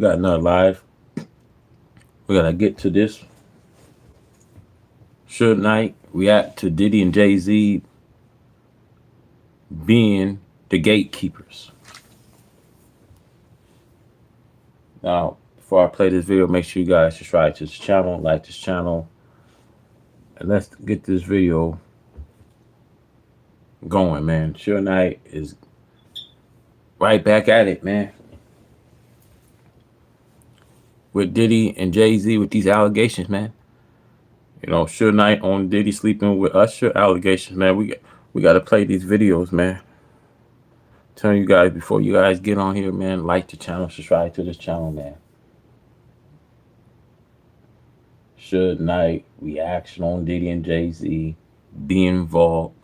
We got another live. We gotta get to this. Suge Knight react to Diddy and Jay-Z being the gatekeepers. Now, before I play this video, make sure you guys subscribe to this channel, like this channel, and let's get this video going, man. Suge Knight is right back at it, man. With Diddy and Jay-Z with these allegations, man. You know, Suge Knight on Diddy sleeping with Usher allegations, man. We got to play these videos, man. Telling you guys before you guys get on here, man, like the channel, subscribe to this channel, man. Suge Knight reaction on Diddy and Jay-Z being involved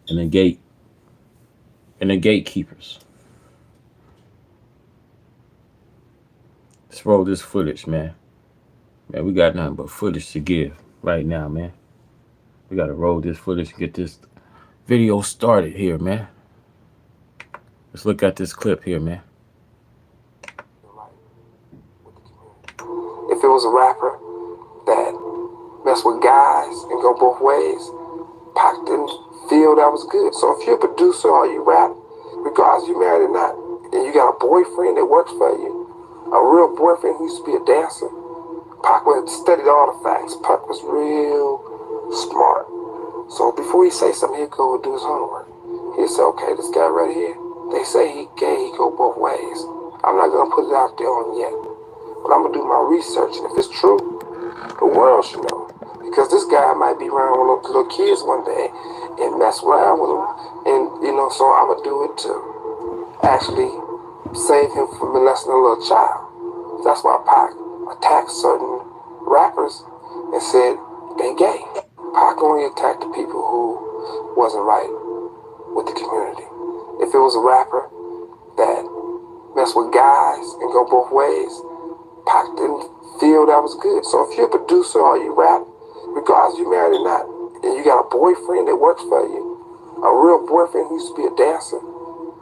in the gatekeepers. Let's roll this footage, man. Man, we got nothing but footage to give right now, man. We got to roll this footage and get this video started here, man. Let's look at this clip here, man. If it was a rapper that mess with guys and go both ways, Pac didn't feel that was good. So if you're a producer or you rap, regardless you married or not, and you got a boyfriend that works for you, a real boyfriend who used to be a dancer, Pac would have studied all the facts. Pac was real smart. So before he say something, he'd go and do his homework. He'd say, okay, this guy right here, they say he gay, he go both ways. I'm not gonna put it out there on yet, but I'm gonna do my research, and if it's true, the world should know. Because this guy might be around with little kids one day and mess around with them, and so I'm gonna do it to actually save him from molesting a little child. That's why Pac attacked certain rappers and said they gay. Pac only attacked the people who wasn't right with the community. If it was a rapper that mess with guys and go both ways, Pac didn't feel that was good. So if you're a producer or you rap, regardless you married or not, and you got a boyfriend that works for you, a real boyfriend who used to be a dancer,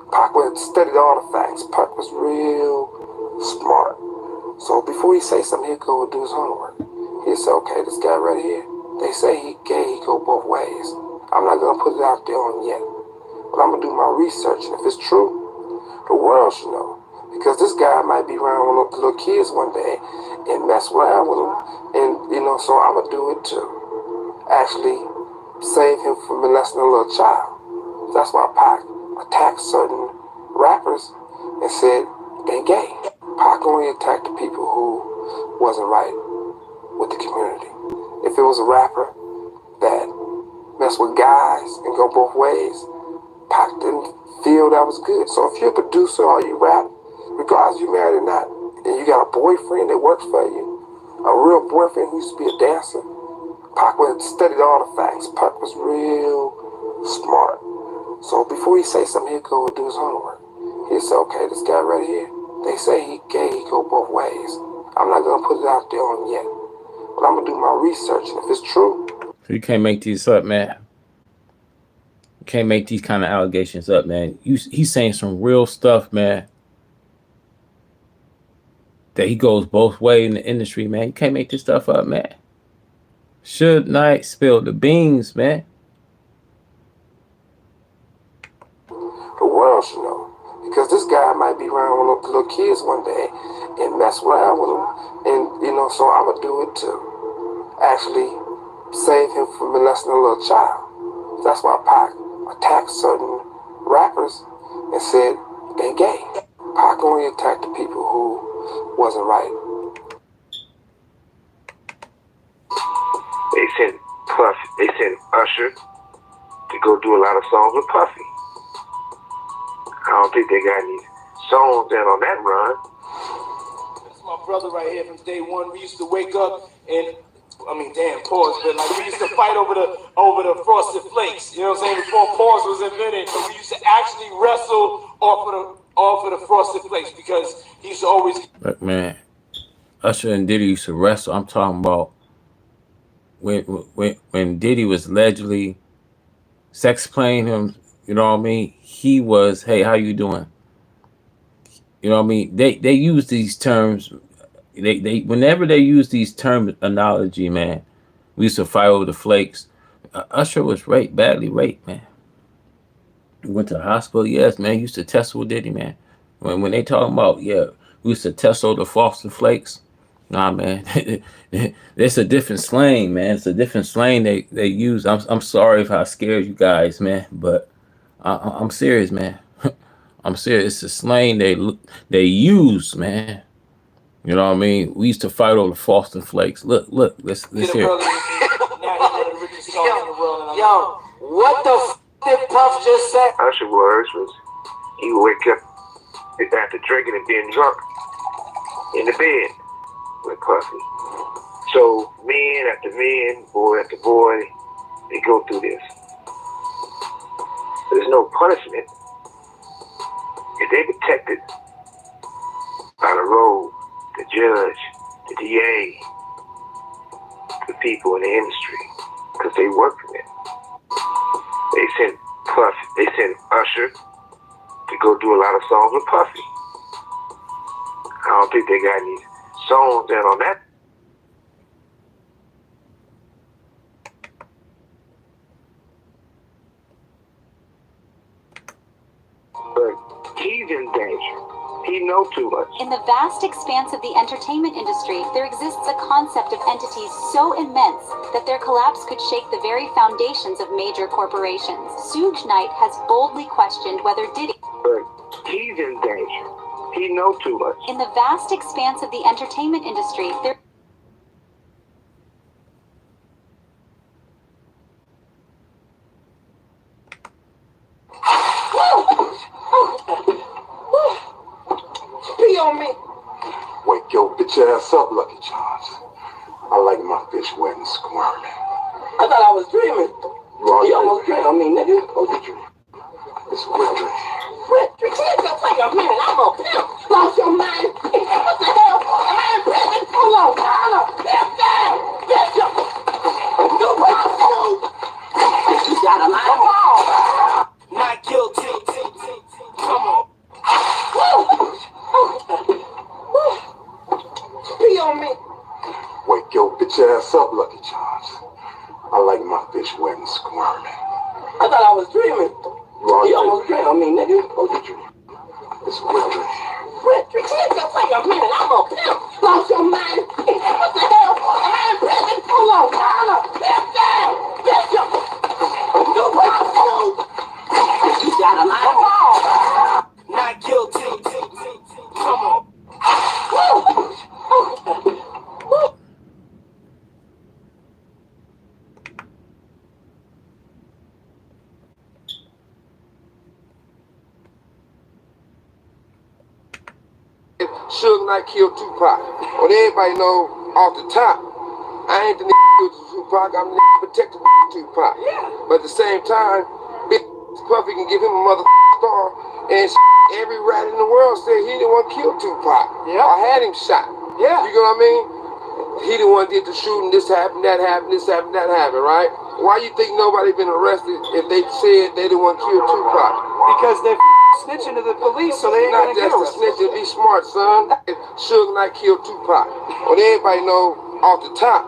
Pac would have studied all the facts. Pac was real smart. So before he say something, he'd go and do his homework. He'd say, okay, this guy right here, they say he gay, he go both ways. I'm not gonna put it out there on yet, but I'm gonna do my research, and if it's true, the world should know. Because this guy might be around with little kids one day and mess around with them, and so I'm gonna do it to actually save him from molesting a little child. That's why Pac attacked certain rappers and said they gay. Pac only attacked the people who wasn't right with the community. If it was a rapper that mess with guys and go both ways, Pac didn't feel that was good. So if you're a producer or you rap, regardless you married or not, and you got a boyfriend that works for you, a real boyfriend who used to be a dancer, Pac would have studied all the facts. Pac was real smart. So before he say something, he'd go and do his homework. He'd say, okay, this guy right here, they say he gay, he go both ways. I'm not gonna put it out there on yet, but I'm gonna do my research, and if it's true. So you can't make these up, man. You can't make these kind of allegations up, man. He's saying some real stuff, man. That he goes both ways in the industry, man. You can't make this stuff up, man. Suge Knight spilled the beans, man. The world should know. Because this guy might be around with little kids one day and mess around with them, and so I'm gonna do it to actually save him from molesting a little child. That's why Pac attacked certain rappers and said they gay. Pac only attacked the people who wasn't right. They sent Usher to go do a lot of songs with Puffy. I don't think they got any songs in on that run. That's my brother right here from day one. We used to wake up and, pause, but like we used to fight over the frosted flakes. You know what I'm saying? Before pause was invented, but we used to actually wrestle off of the frosted flakes because he used to always. Look, man, Usher and Diddy used to wrestle. I'm talking about when Diddy was allegedly sex playing him. You know what I mean? He was, hey, how you doing? You know what I mean? They use these terms. They whenever they use these term analogy, man. We used to fight over the flakes. Usher was raped, badly raped, man. He went to the hospital. Yes, man. He used to tussle with Diddy, man. When they talking about, yeah, we used to tussle the Frosted Flakes. Nah, man. It's a different slang, man. It's a different slang they use. I'm sorry if I scared you guys, man, but I'm serious, man. I'm serious. It's a slang they use, man. You know what I mean? We used to fight over the Frosted Flakes. Look, let's hear it. Yo, what the f did Puff just say? Usher words was he would wake up after drinking and being drunk in the bed with Puffy. So man after man, boy after boy, they go through this. There's no punishment if they protected by the road, the judge, the DA, the people in the industry, because they work for them. They sent Usher to go do a lot of songs with Puffy. I don't think they got any songs in on that. But he's in danger. He knows too much. In the vast expanse of the entertainment industry, there exists a concept of entities so immense that their collapse could shake the very foundations of major corporations. Suge Knight has boldly questioned whether Diddy... But he's in danger. He knows too much. In the vast expanse of the entertainment industry, there... On me. Wake your bitch ass up, Lucky Charms. I like my fish wet and squirming. I thought I was dreaming. You almost dreamed on me, nigga. Oh, you dream. It's a wet dream. Wet dream? Just wait a minute. I'm a pimp. Lost your mind. What the hell? Am I in prison? Hold on. Bitch, you got a line. Come on. Not guilty. Come on. Be on me. Wake your bitch ass up, Lucky Charms. I like my fish wet and squirming. I thought I was dreaming. You almost dreamed on me, nigga. Oh, you dream. It's a wet dream. Wet dream? Just wait a minute. I'm a pimp. Lost your mind. What the hell? Am I in prison? Hold on. Bitch, you got a line. Come on. Not guilty. Come on. Suge Knight killed Tupac. Well, everybody know off the top, I ain't the nigga who killed Tupac, I'm the nigga protected Tupac. But at the same time, Big Puffy can give him a motherfucking star, and every rat in the world said he the one killed Tupac. I had him shot. You know what I mean? He the one did the shooting, this happened, that happened, this happened, that happened, right? Why you think nobody been arrested if they said they the one killed Tupac? Because they're snitching to the police, so they ain't Not gonna get just arrested. to snitch, be smart, son. Suge Knight killed Tupac. Well, everybody know off the top.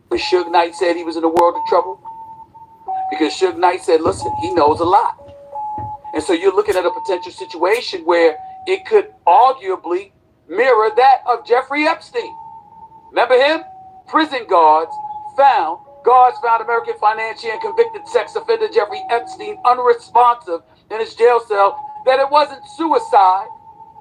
When Suge Knight said he was in a world of trouble, because Suge Knight said, listen, he knows a lot. And so you're looking at a potential situation where it could arguably mirror that of Jeffrey Epstein. Remember him? Prison guards found American financier and convicted sex offender Jeffrey Epstein unresponsive in his jail cell, that it wasn't suicide,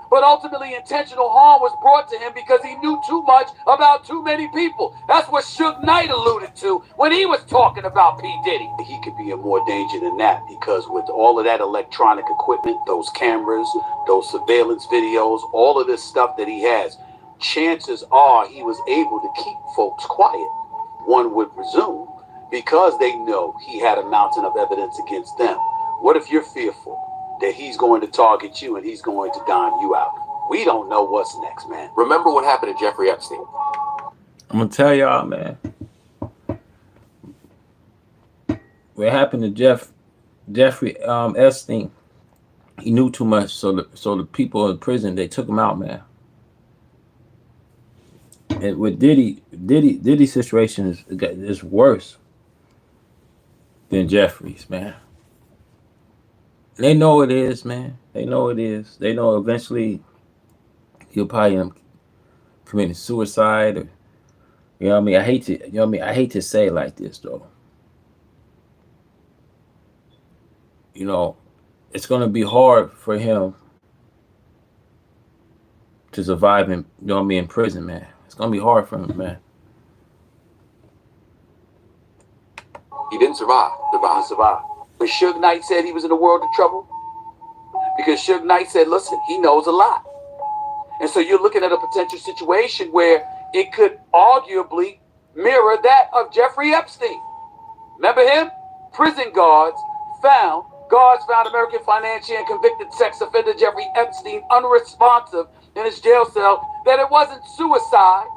but ultimately intentional harm was brought to him because he knew too much about too many people. That's what Suge Knight alluded to when he was talking about P. Diddy. He could be in more danger than that, because with all of that electronic equipment, those cameras, those surveillance videos, all of this stuff that he has, chances are he was able to keep folks quiet, one would presume, because they know he had a mountain of evidence against them. What if you're fearful that he's going to target you and he's going to dime you out? We don't know what's next, man. Remember what happened to Jeffrey Epstein. I'm gonna tell y'all, man. what happened to Jeffrey Epstein, he knew too much, so the people in prison, they took him out, man. And with Diddy's situation is worse than Jeffrey's, man. And they know it is, man. They know it is. They know eventually he'll probably end up committing suicide, or you know what I mean. I hate to say it like this though. You know, it's gonna be hard for him to survive in, you know what I mean, in prison, man. It's gonna be hard for him, man. He didn't survive. But Suge Knight said he was in a world of trouble because Suge Knight said, listen, he knows a lot. And so you're looking at a potential situation where it could arguably mirror that of Jeffrey Epstein. Remember him? Prison guards found American financier and convicted sex offender Jeffrey Epstein unresponsive in his jail cell, that it wasn't suicide,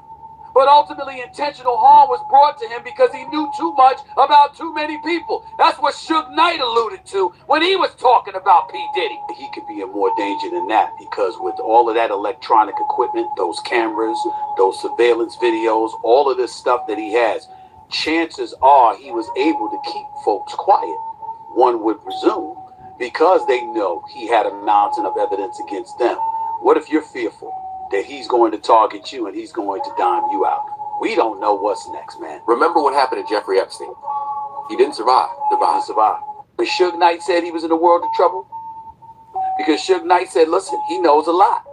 but ultimately intentional harm was brought to him because he knew too much about too many people. That's what Suge Knight alluded to when he was talking about P. Diddy. He could be in more danger than that because with all of that electronic equipment, those cameras, those surveillance videos, all of this stuff that he has, chances are he was able to keep folks quiet, one would presume, because they know he had a mountain of evidence against them. What if you're fearful that he's going to target you and he's going to dime you out? We don't know what's next, man. Remember what happened to Jeffrey Epstein. He didn't survive. But Suge Knight said he was in a world of trouble because Suge Knight said, listen, he knows a lot.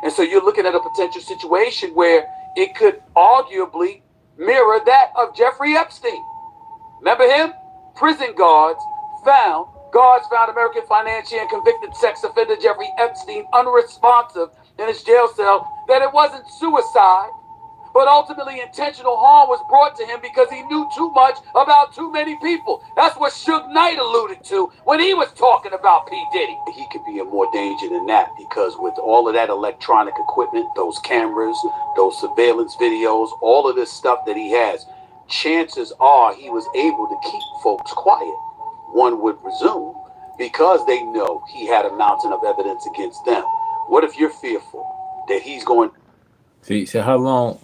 And so you're looking at a potential situation where it could arguably mirror that of Jeffrey Epstein. Remember him? Prison guards found American financier and convicted sex offender Jeffrey Epstein unresponsive in his jail cell, that it wasn't suicide, but ultimately intentional harm was brought to him because he knew too much about too many people. That's what Suge Knight alluded to when he was talking about P. Diddy. He could be in more danger than that because with all of that electronic equipment, those cameras, those surveillance videos, all of this stuff that he has, chances are he was able to keep folks quiet, one would presume, because they know he had a mountain of evidence against them. What if you're fearful that he's going? See, so how long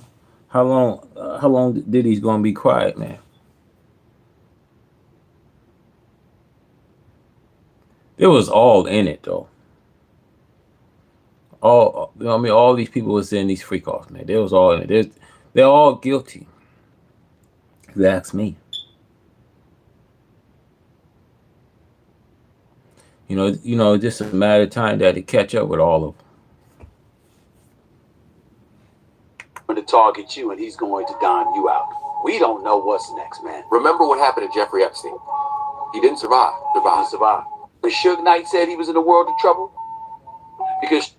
Diddy's gonna be quiet, man? It was all in it though. All, you know what I mean, all these people was in these freak offs, man. They was all in it. They're all guilty. If you ask me. You know, it's just a matter of time that they catch up with all of them. To target you and he's going to dime you out. We don't know what's next, man. Remember what happened to Jeffrey Epstein. He didn't survive. But Suge Knight said he was in a world of trouble because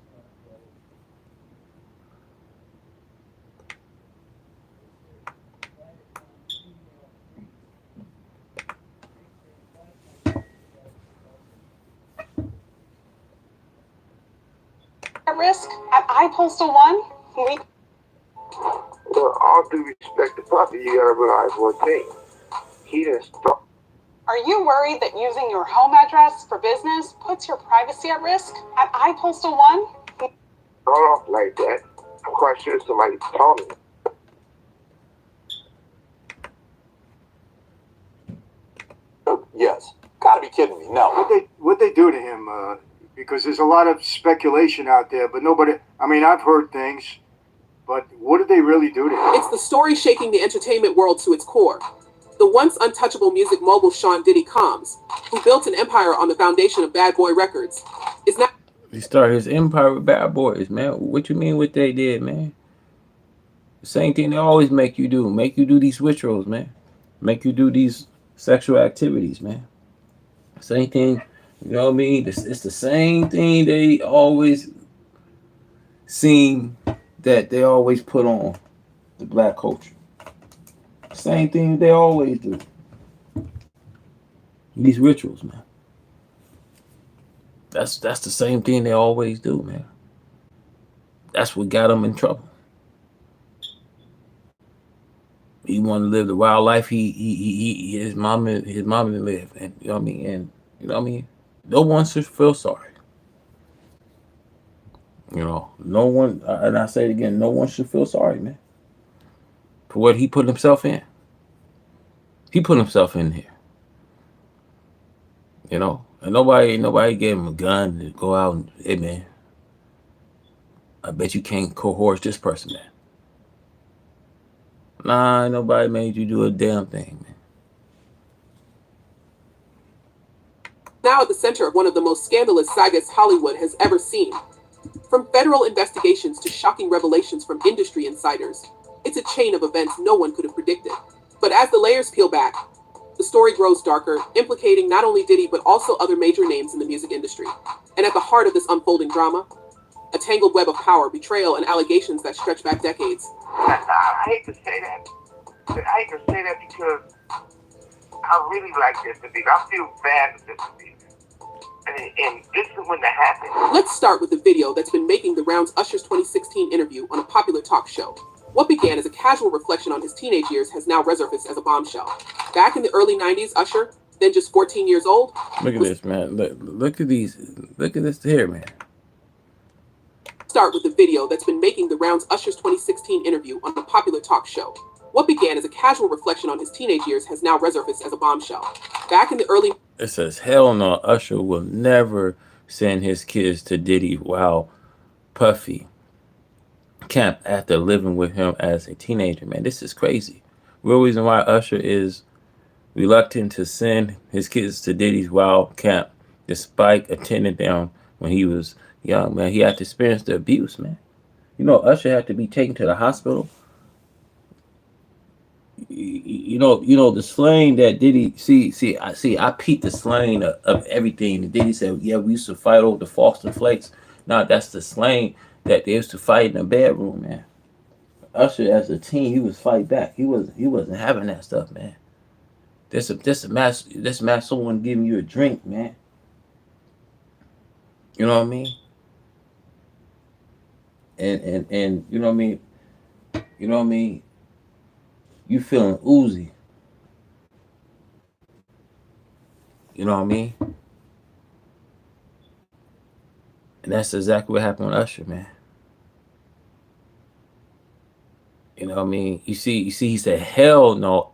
at risk at iPostal 1. Well, all due respect to Puffy, you gotta realize one thing. He didn't start. Are you worried that using your home address for business puts your privacy at risk at iPostal 1? Start off like that. I'm quite sure somebody told me. yes, gotta be kidding me. No. What they do to him? Because there's a lot of speculation out there, but nobody. I mean, I've heard things, but what did they really do to him? It's the story shaking the entertainment world to its core. The once untouchable music mogul Sean Diddy Combs, who built an empire on the foundation of Bad Boy Records, is now. He started his empire with Bad Boys, man. What you mean what they did, man? The same thing they always make you do. Make you do these rituals, man. Make you do these sexual activities, man. Same thing, you know what I mean? It's the same thing they always seem that they always put on the black culture. Same thing they always do. These rituals, man. That's the same thing they always do, man. That's what got them in trouble. He wanted to live the wild life his mama lived, and you know what I mean. And you know what I mean. No one should feel sorry. You know, no one, and I say it again, no one should feel sorry, man, for what he put himself in. He put himself in here. You know, and nobody gave him a gun to go out and, hey man, I bet you can't coerce this person, man. Nah, nobody made you do a damn thing, man. Now at the center of one of the most scandalous sagas Hollywood has ever seen. From federal investigations to shocking revelations from industry insiders, it's a chain of events no one could have predicted. But as the layers peel back, the story grows darker, implicating not only Diddy but also other major names in the music industry. And at the heart of this unfolding drama, a tangled web of power, betrayal, and allegations that stretch back decades. I hate to say that. But I hate to say that because I really like this beef. I feel bad with this beef. And this is when that happened. Let's start with the video that's been making the rounds. Usher's 2016 interview on a popular talk show. What began as a casual reflection on his teenage years has now resurfaced as a bombshell. Back in the early 90s, Usher, then just 14 years old. Look at this, man. Look at these. Look at this here, man. Start with the video that's been making the rounds. Usher's 2016 interview on a popular talk show. What began as a casual reflection on his teenage years has now resurfaced as a bombshell. Back in the early... It says, hell no, Usher will never send his kids to Diddy while Puffy camp after living with him as a teenager. Man, this is crazy. Real reason why Usher is reluctant to send his kids to Diddy's wild camp, despite attending them when he was young, man. He had to experience the abuse, man. You know, Usher had to be taken to the hospital. You know the slang that Diddy I peeped the slang of everything. And Diddy said, yeah, we used to fight over the Frosted Flakes. Now that's the slang that they used to fight in the bedroom, man. Usher as a teen, he was fight back. He wasn't having that stuff, man. This match someone giving you a drink, man. You know what I mean? And you know what I mean? You know what I mean? You feeling oozy. You know what I mean? And that's exactly what happened with Usher, man. You know what I mean? You see, he said, hell no,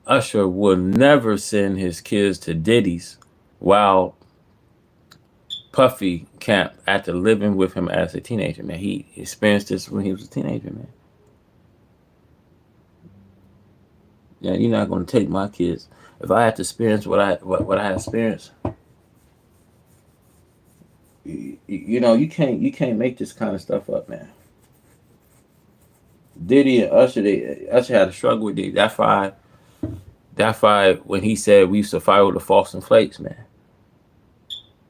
Usher will never send his kids to Diddy's while Puffy camp after living with him as a teenager, man. He experienced this when he was a teenager, man. Yeah, you're not gonna take my kids. If I had to experience what I experienced, you know, you can't make this kind of stuff up, man. Diddy and Usher had a struggle with Diddy. That's why when he said we used to fight with the Frosted Flakes, man.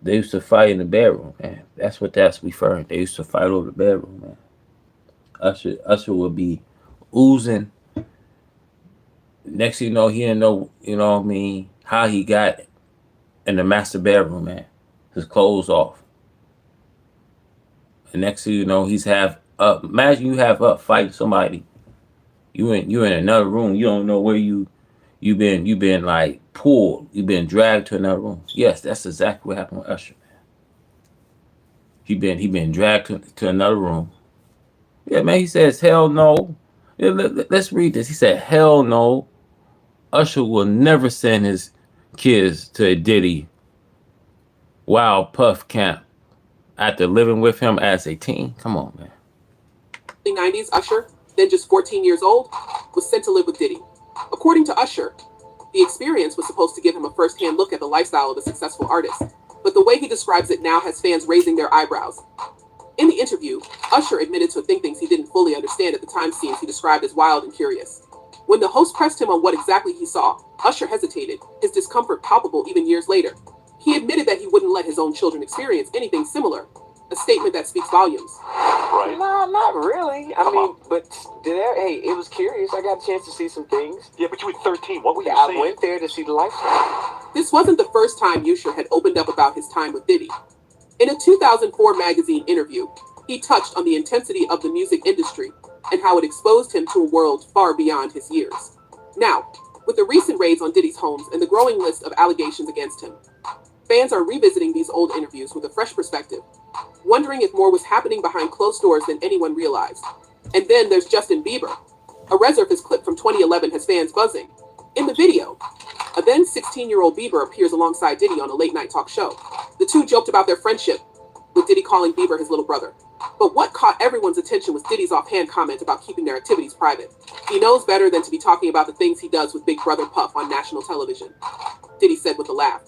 They used to fight in the bedroom, man. That's what that's referring. They used to fight over the bedroom, man. Usher would be oozing. Next thing you know, he didn't know, you know what I mean, how he got in the master bedroom, man. His clothes off. And next thing you know, he's half up. Imagine you have up fighting somebody. You in another room. You don't know where you've been like pulled. You've been dragged to another room. Yes, that's exactly what happened with Usher, man. He been dragged to another room. Yeah, man, he says, hell no. Yeah, let's read this. He said, hell no. Usher will never send his kids to a Diddy while Puff camp after living with him as a teen. Come on, man. In the 90s, Usher, then just 14 years old, was sent to live with Diddy. According to Usher, the experience was supposed to give him a first-hand look at the lifestyle of a successful artist, but the way he describes it now has fans raising their eyebrows. In the interview, Usher admitted to think things he didn't fully understand at the time scenes he described as wild and curious. When the host pressed him on what exactly he saw, Usher hesitated, his discomfort palpable even years later. He admitted that he wouldn't let his own children experience anything similar, a statement that speaks volumes. Right. No, not really. I mean, but hey, it was curious. I got a chance to see some things. Yeah, but you were 13. What were you saying? I went there to see the lifestyle. This wasn't the first time Usher had opened up about his time with Diddy. In a 2004 magazine interview, he touched on the intensity of the music industry and how it exposed him to a world far beyond his years. Now, with the recent raids on Diddy's homes and the growing list of allegations against him, fans are revisiting these old interviews with a fresh perspective, wondering if more was happening behind closed doors than anyone realized. And then there's Justin Bieber. A resurfaced clip from 2011 has fans buzzing. In the video, a then 16-year-old Bieber appears alongside Diddy on a late-night talk show. The two joked about their friendship, with Diddy calling Bieber his little brother. But what caught everyone's attention was Diddy's offhand comment about keeping their activities private. He knows better than to be talking about the things he does with Big Brother Puff on national television, Diddy said with a laugh,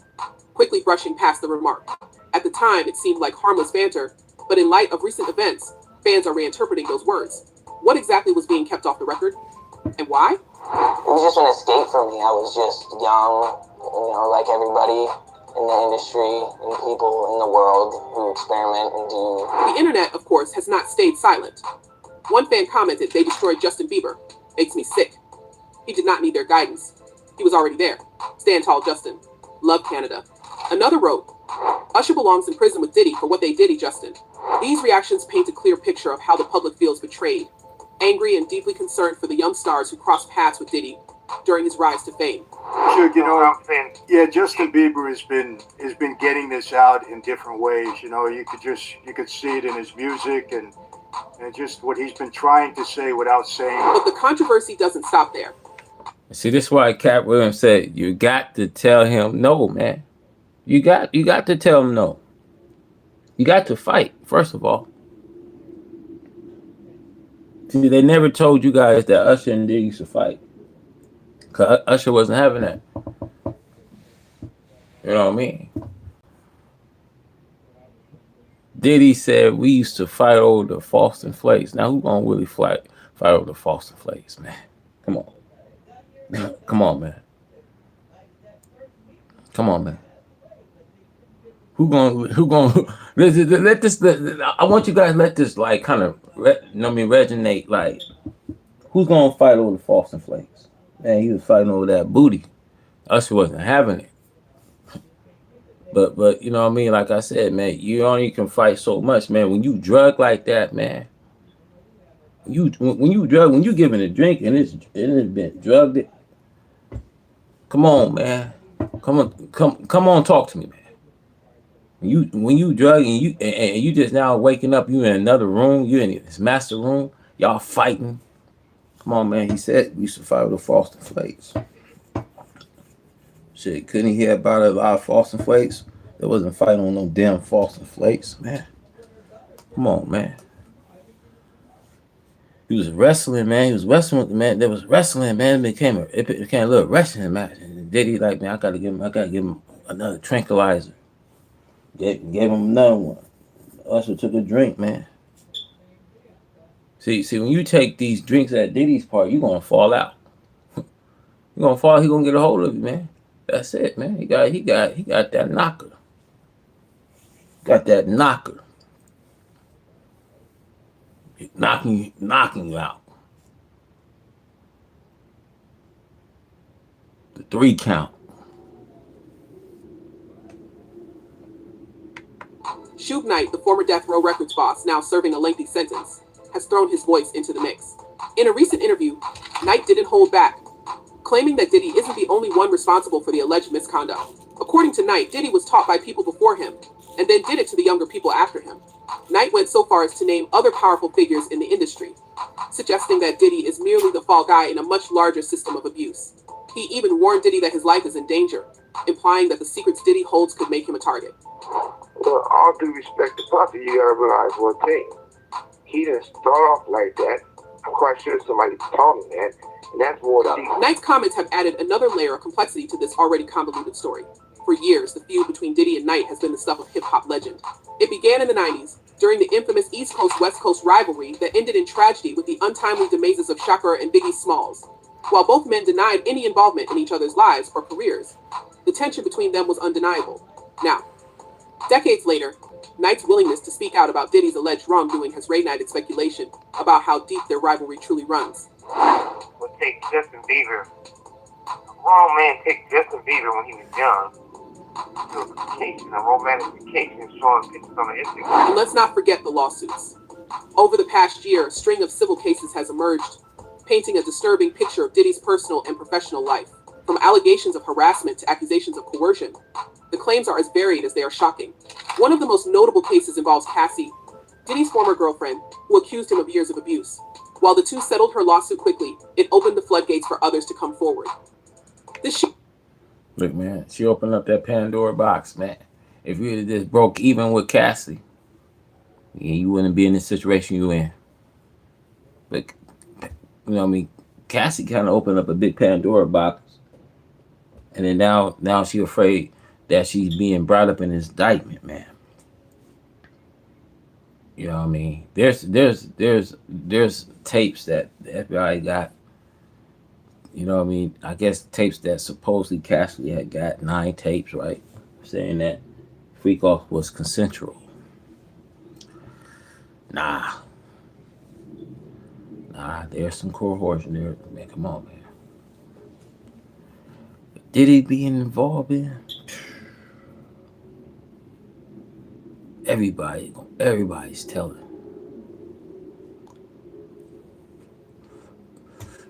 quickly brushing past the remark. At the time, it seemed like harmless banter, but in light of recent events, fans are reinterpreting those words. What exactly was being kept off the record, and why? It was just an escape for me. I was just young, like everybody in the industry and people in the world who experiment and do. The internet, of course, has not stayed silent. One fan commented, "They destroyed Justin Bieber. Makes me sick." He did not need their guidance. He was already there. Stand tall, Justin. Love Canada. Another wrote, "Usher belongs in prison with Diddy for what they did, Justin." These reactions paint a clear picture of how the public feels betrayed, angry and deeply concerned for the young stars who crossed paths with Diddy during his rise to fame. Sure, yeah, Justin Bieber has been getting this out in different ways. You could see it in his music and just what he's been trying to say without saying. But the controversy doesn't stop there. See, this is why Cat Williams said you got to tell him no, man. You got to tell him no. You got to fight, first of all. See, they never told you guys that Usher and Diddy used to fight. Because Usher wasn't having that. You know what I mean? Diddy said we used to fight over the False and Flakes. Now, who's going to really fight over the False and Flakes, man? Come on. Come on, man. Come on, man. Who going let this, I want you guys to let this like kind of resonate. Like, who's going to fight over the False and Flakes? Man, he was fighting over that booty. Usher wasn't having it. But you know what I mean? Like I said, man, you only can fight so much, man. When you drug like that, man, when you giving a drink and it's been drugged, come on, man. Come on, talk to me, man. When you drug and you just now waking up, you in another room, you in this master room, y'all fighting. Come on, man. He said we used to fight with the False and Flakes. Shit, couldn't he hear about a lot of False and Flakes? There wasn't fighting on no damn False and Flakes, man. Come on, man. He was wrestling, man. He was wrestling with the man. There was wrestling, man. It became a little wrestling match. And Diddy like, man, I gotta give him another tranquilizer. Gave him another one. Usher took a drink, man. See, when you take these drinks at Diddy's party, you're gonna fall out. You're gonna fall. He gonna get a hold of you, man. That's it, man. He got that knocker. Got that knocker. Knocking you out. The 3 count. Suge Knight, the former Death Row Records boss, now serving a lengthy sentence, has thrown his voice into the mix. In a recent interview, Knight didn't hold back, claiming that Diddy isn't the only one responsible for the alleged misconduct. According to Knight, Diddy was taught by people before him, and then did it to the younger people after him. Knight went so far as to name other powerful figures in the industry, suggesting that Diddy is merely the fall guy in a much larger system of abuse. He even warned Diddy that his life is in danger, implying that the secrets Diddy holds could make him a target. Well, all due respect to Puffy, you gotta realize one thing. He didn't start off like that. I'm quite sure somebody told him that, and that's more deep. Knight's comments have added another layer of complexity to this already convoluted story. For years, the feud between Diddy and Knight has been the stuff of hip-hop legend. It began in the 90s, during the infamous East Coast-West Coast rivalry that ended in tragedy with the untimely demases of Shakur and Biggie Smalls. While both men denied any involvement in each other's lives or careers, the tension between them was undeniable. Now, decades later, Knight's willingness to speak out about Diddy's alleged wrongdoing has reignited speculation about how deep their rivalry truly runs. We'll take Justin Bieber. A grown man picked Justin Bieber when he was young. A romantic vacation showing pictures on Instagram. And let's not forget the lawsuits. Over the past year, a string of civil cases has emerged, painting a disturbing picture of Diddy's personal and professional life. From allegations of harassment to accusations of coercion, the claims are as varied as they are shocking. One of the most notable cases involves Cassie, Diddy's former girlfriend, who accused him of years of abuse. While the two settled her lawsuit quickly, it opened the floodgates for others to come forward. Look, man, she opened up that Pandora box, man. If you had just broke even with Cassie, you wouldn't be in the situation you're in. But, you know what I mean? Cassie kind of opened up a big Pandora box. And then now she's afraid that she's being brought up in this indictment, man. You know what I mean? There's tapes that the FBI got. You know what I mean? I guess tapes that supposedly Cassie had got 9 tapes, right? Saying that freak off was consensual. Nah, there's some coercion there. Man, come on, man. Did he being involved in? Everybody's telling.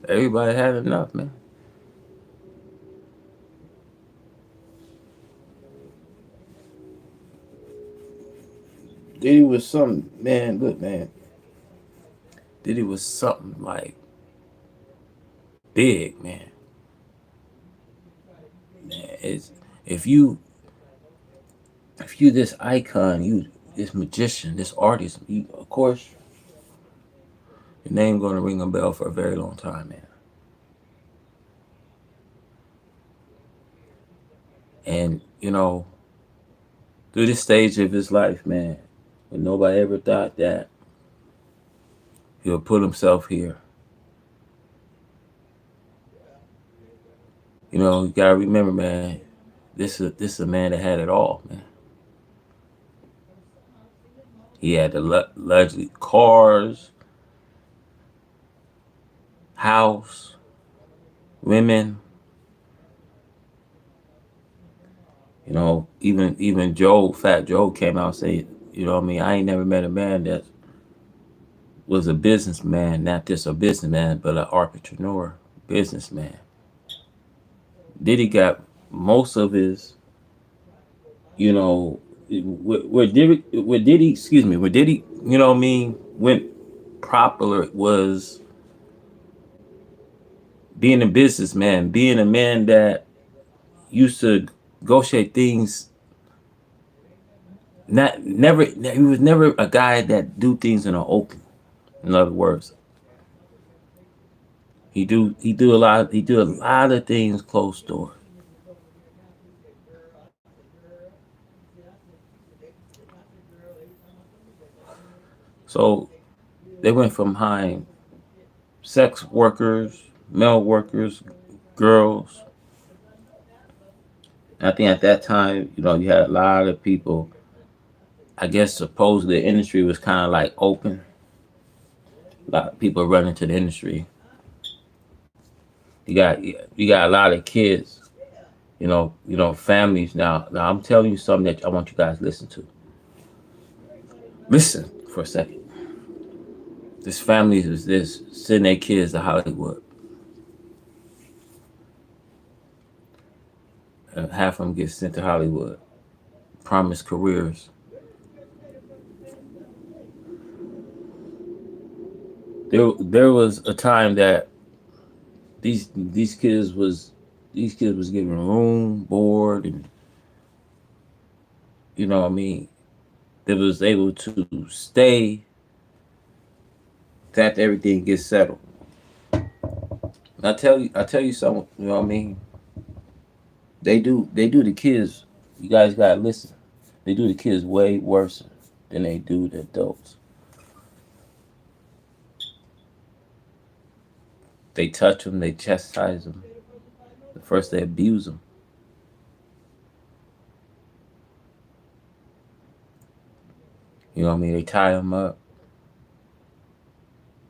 Everybody had enough, man. Diddy was something, man. Look, man. Diddy was something like big, man. It's if you this icon, you this magician, this artist, you, of course, your name gonna ring a bell for a very long time, man. And you know, through this stage of his life, man, when nobody ever thought that he'll put himself here. You know, you gotta remember, man, this is a man that had it all, man. He had the luxury cars, house, women. You know, even Fat Joe came out and said, you know what I mean, I ain't never met a man that was a businessman, not just a businessman, but an entrepreneur, businessman. Diddy got most of his, you know, where Diddy, you know what I mean, went popular was being a businessman, being a man that used to negotiate things. He was never a guy that do things in the open. In other words, he do a lot of things closed door. So they went from hiring sex workers, male workers, girls. I think at that time, you know, you had a lot of people. I guess supposedly the industry was kind of like open. A lot of people running to the industry. You got a lot of kids. You know, families now. Now I'm telling you something that I want you guys to listen to. Listen for a second. This family is sending their kids to Hollywood. And half of them get sent to Hollywood. Promised careers. There was a time that these kids was given room, board, and you know what I mean. They was able to stay after everything gets settled. And I tell you something. You know what I mean. They do the kids. You guys gotta listen. They do the kids way worse than they do the adults. They touch them. They chastise them. First they abuse them. You know what I mean? They tie them up.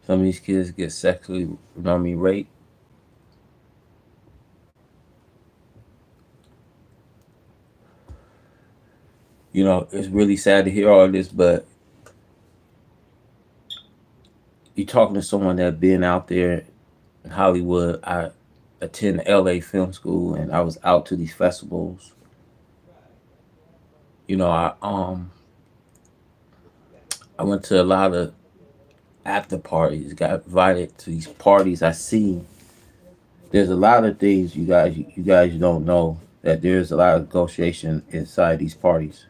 Some of these kids get sexually, you know what I mean, raped. You know, it's really sad to hear all this, but you're talking to someone that been out there in Hollywood. I attend LA Film School, and I was out to these festivals. You know, I went to a lot of after parties, got invited to these parties. I seen there's a lot of things you guys don't know, that there's a lot of negotiation inside these parties.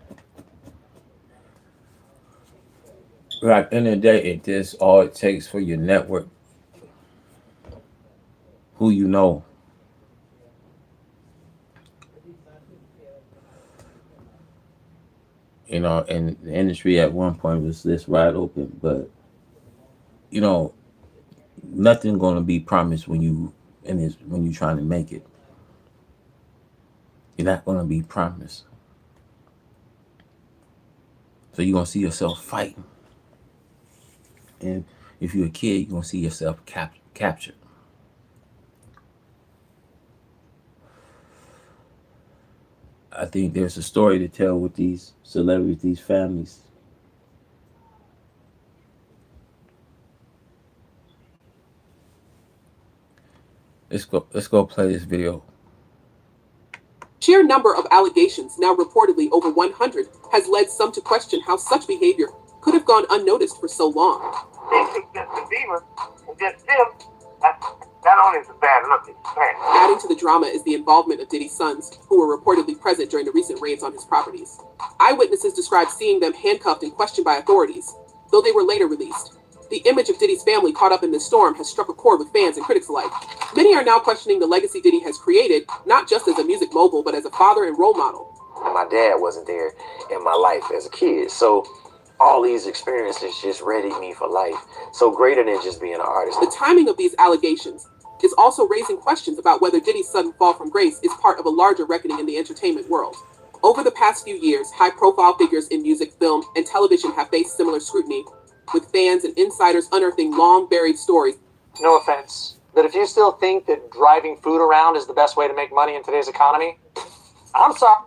Right, at the end of the day, it just all it takes for your network, who you know. You know, and the industry at one point was this wide open, but you know, nothing gonna be promised when when you trying to make it. You're not gonna be promised. So you're gonna see yourself fighting. And if you're a kid, you're gonna see yourself captured. I think there's a story to tell with these celebrities, these families. Let's go play this video. Sheer number of allegations, now reportedly over 100, has led some to question how such behavior could have gone unnoticed for so long. They took Justin Bieber and just them. That only is a bad look in Japan. Adding to the drama is the involvement of Diddy's sons, who were reportedly present during the recent raids on his properties. Eyewitnesses described seeing them handcuffed and questioned by authorities, though they were later released. The image of Diddy's family caught up in this storm has struck a chord with fans and critics alike. Many are now questioning the legacy Diddy has created, not just as a music mogul, but as a father and role model. My dad wasn't there in my life as a kid, so all these experiences just readied me for life. So greater than just being an artist. The timing of these allegations is also raising questions about whether Diddy's sudden fall from grace is part of a larger reckoning in the entertainment world. Over the past few years, high-profile figures in music, film, and television have faced similar scrutiny, with fans and insiders unearthing long-buried stories. No offense, but if you still think that driving food around is the best way to make money in today's economy, I'm sorry.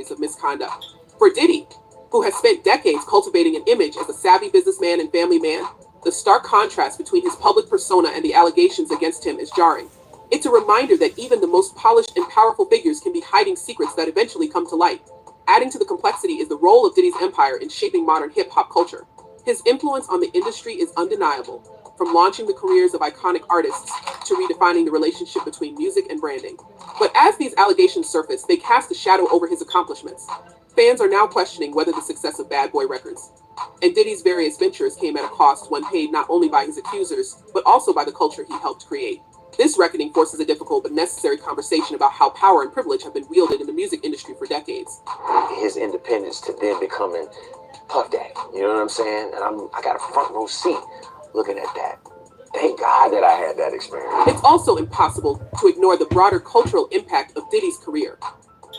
Of misconduct. For Diddy, who has spent decades cultivating an image as a savvy businessman and family man, the stark contrast between his public persona and the allegations against him is jarring. It's a reminder that even the most polished and powerful figures can be hiding secrets that eventually come to light. Adding to the complexity is the role of Diddy's empire in shaping modern hip-hop culture. His influence on the industry is undeniable, from launching the careers of iconic artists to redefining the relationship between music and branding. But as these allegations surface, they cast a shadow over his accomplishments. Fans are now questioning whether the success of Bad Boy Records and Diddy's various ventures came at a cost, one paid not only by his accusers, but also by the culture he helped create. This reckoning forces a difficult but necessary conversation about how power and privilege have been wielded in the music industry for decades. His independence to then becoming Puff Daddy, you know what I'm saying? And I got a front row seat looking at that. Thank God that I had that experience. It's also impossible to ignore the broader cultural impact of Diddy's career.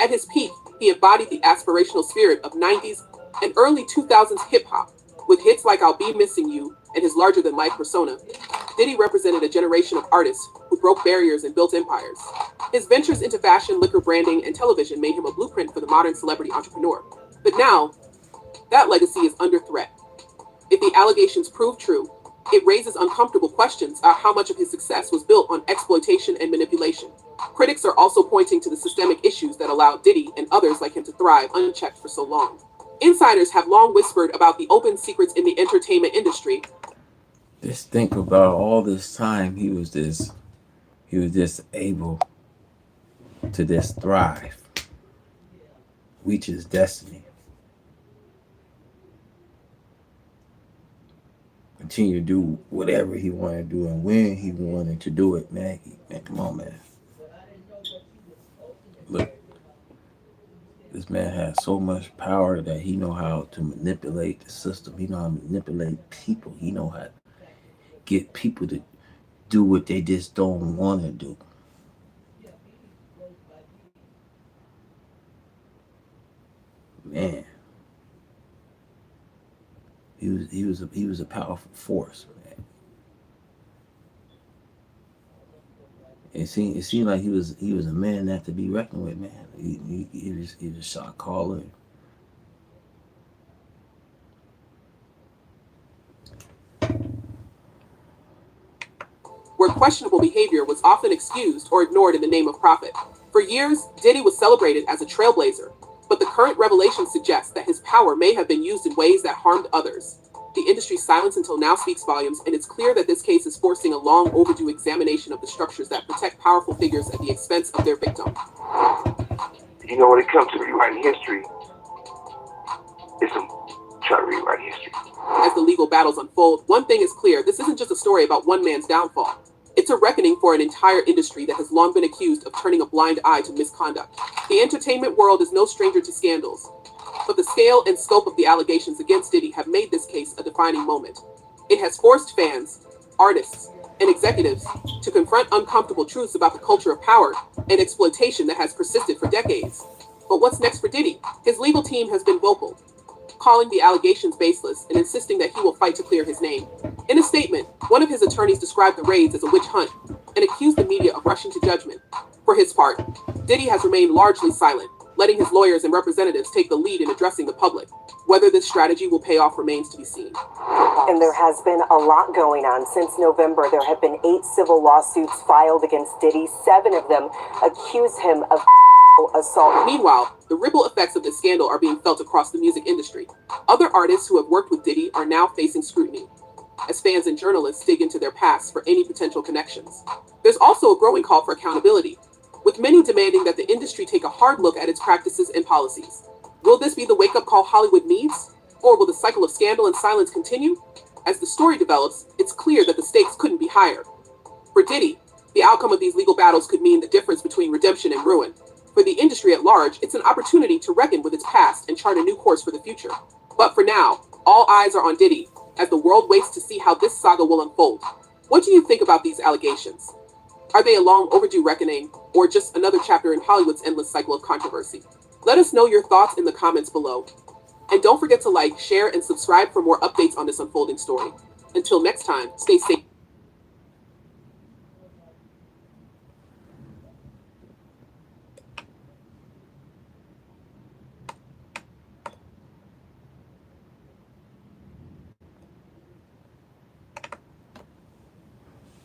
At his peak, he embodied the aspirational spirit of 90s and early 2000s hip-hop, with hits like I'll Be Missing You and his larger-than-life persona. Diddy represented a generation of artists who broke barriers and built empires. His ventures into fashion, liquor branding, and television made him a blueprint for the modern celebrity entrepreneur. But now, that legacy is under threat. If the allegations prove true, it raises uncomfortable questions about how much of his success was built on exploitation and manipulation. Critics are also pointing to the systemic issues that allowed Diddy and others like him to thrive unchecked for so long. Insiders have long whispered about the open secrets in the entertainment industry. Just think about all this time he was just able to just thrive, reach his destiny, continue to do whatever he wanted to do and when he wanted to do it, man. Man, come on, man. Look, this man has so much power that he know how to manipulate the system. He know how to manipulate people. He know how to get people to do what they just don't want to do. Man, he was a powerful force, man. It seemed like he was a man not to be reckoned with, man. He was a shot caller. questionable behavior was often excused or ignored in the name of profit. For years, Diddy was celebrated as a trailblazer, but the current revelation suggests that his power may have been used in ways that harmed others. The industry's silence until now speaks volumes, and it's clear that this case is forcing a long overdue examination of the structures that protect powerful figures at the expense of their victim. You know, when it comes to rewriting history, try to rewrite history. As the legal battles unfold, one thing is clear: this isn't just a story about one man's downfall. It's a reckoning for an entire industry that has long been accused of turning a blind eye to misconduct. The entertainment world is no stranger to scandals, but the scale and scope of the allegations against Diddy have made this case a defining moment. It has forced fans, artists, and executives to confront uncomfortable truths about the culture of power and exploitation that has persisted for decades. But what's next for Diddy? His legal team has been vocal, calling the allegations baseless and insisting that he will fight to clear his name. In a statement, one of his attorneys described the raids as a witch hunt and accused the media of rushing to judgment. For his part, Diddy has remained largely silent, letting his lawyers and representatives take the lead in addressing the public. Whether this strategy will pay off remains to be seen. And there has been a lot going on. Since November, there have been 8 civil lawsuits filed against Diddy. 7 of them accuse him of assault. Meanwhile, the ripple effects of this scandal are being felt across the music industry. Other artists who have worked with Diddy are now facing scrutiny, as fans and journalists dig into their past for any potential connections. There's also a growing call for accountability, with many demanding that the industry take a hard look at its practices and policies. Will this be the wake-up call Hollywood needs? Or will the cycle of scandal and silence continue? As the story develops, it's clear that the stakes couldn't be higher. For Diddy, the outcome of these legal battles could mean the difference between redemption and ruin. For the industry at large, it's an opportunity to reckon with its past and chart a new course for the future. But for now, all eyes are on Diddy, as the world waits to see how this saga will unfold. What do you think about these allegations? Are they a long overdue reckoning, or just another chapter in Hollywood's endless cycle of controversy? Let us know your thoughts in the comments below. And don't forget to like, share, and subscribe for more updates on this unfolding story. Until next time, stay safe.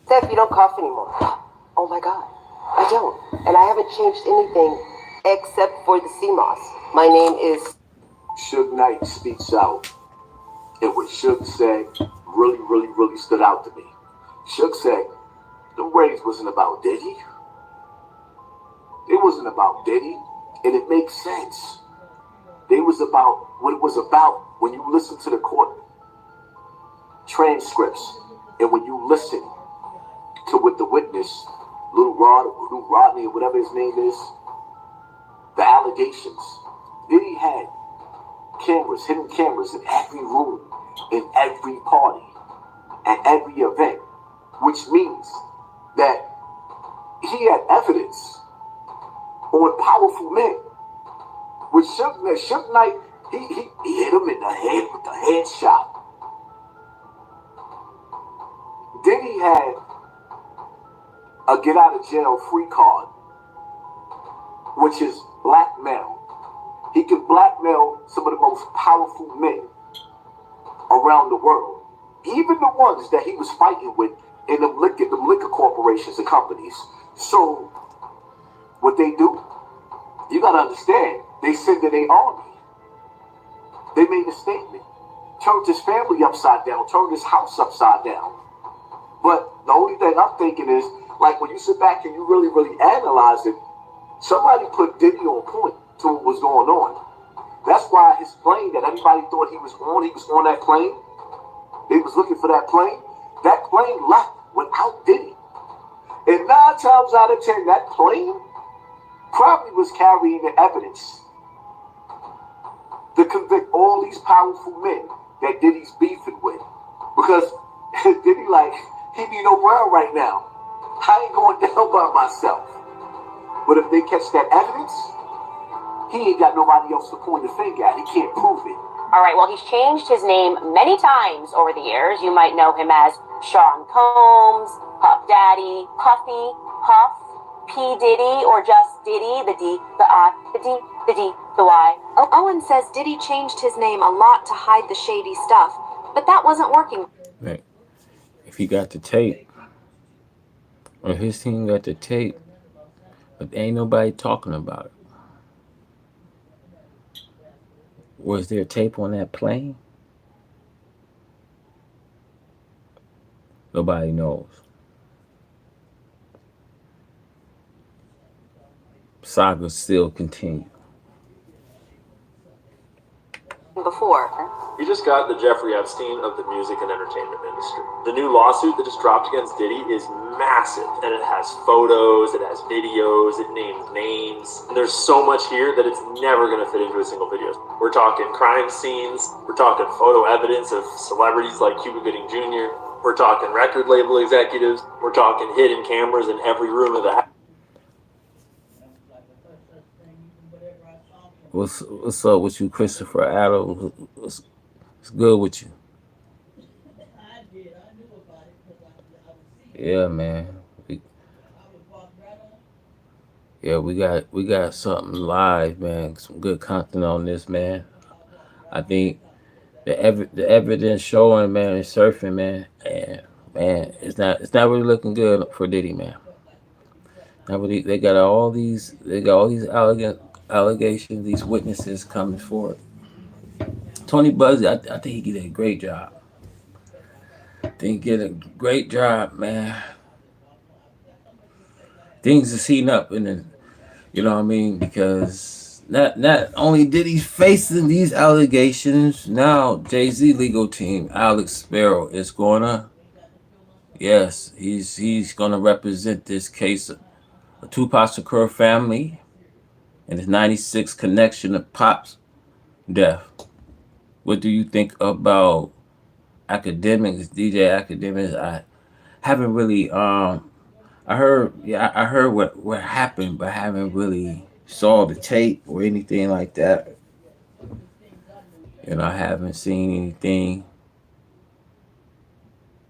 Steph, you don't cough anymore. Oh my God, I don't. And I haven't changed anything except for the CMOS. My name is... Suge Knight speaks out. And what Suge said really stood out to me. Suge said, the raids wasn't about Diddy. It wasn't about Diddy. And it makes sense. They was about what it was about when you listen to the court transcripts and when you listen to what the witness, Lil Rodney, or whatever his name is, the allegations. Diddy had cameras, hidden cameras in every room, in every party, and every event, which means that he had evidence on powerful men. With Suge Knight, he hit him in the head with the headshot. Diddy had a get out of jail free card, which is blackmail. He can blackmail some of the most powerful men around the world, even the ones that he was fighting with in the liquor corporations and companies. So what they do, you gotta understand, they send in their army. They made a statement, turned his family upside down, turned his house upside down. But the only thing I'm thinking is, like, when you sit back and you really analyze it, somebody put Diddy on point to what was going on. That's why his plane that everybody thought he was on that plane. They was looking for that plane. That plane left without Diddy. And 9 times out of 10, that plane probably was carrying the evidence to convict all these powerful men that Diddy's beefing with. Because Diddy, like, he be no brown right now. I ain't going down by myself. But if they catch that evidence, he ain't got nobody else to point the finger at. He can't prove it. All right, well, he's changed his name many times over the years. You might know him as Sean Combs, Puff Daddy, Puffy, Puff, P. Diddy, or just Diddy, the D, the I, the D, the D, the Y. Owen says Diddy changed his name a lot to hide the shady stuff, but that wasn't working. Right. If he got the tape, Or his team got the tape, but ain't nobody talking about it. Was there tape on that plane? Nobody knows. Saga still continue. Before. We just got the Jeffrey Epstein of the music and entertainment industry. The new lawsuit that just dropped against Diddy is massive, and it has photos, it has videos, it names names, and there's so much here that it's never going to fit into a single video. We're talking crime scenes, we're talking photo evidence of celebrities like Cuba Gooding Jr., we're talking record label executives, we're talking hidden cameras in every room of the house. What's up with you, Christopher Adams? What's good with you? Yeah, man. We got something live, man. Some good content on this, man. I think the evidence showing, man, is surfing, man. And man, it's not really looking good for Diddy, man. Now they got all these allegations, these witnesses coming forward. Tony Buzzy, I think he did a great job. Man. Things is heating up, and then, you know what I mean, because not only did he facing these allegations, now Jay-Z legal team, Alex Sparrow, is gonna, yes, he's gonna represent this case of Tupac Shakur family and his 96 connection to Pop's death. What do you think about academics, DJ academics? I haven't really I heard what happened, but haven't really saw the tape or anything like that. You know, I haven't seen anything.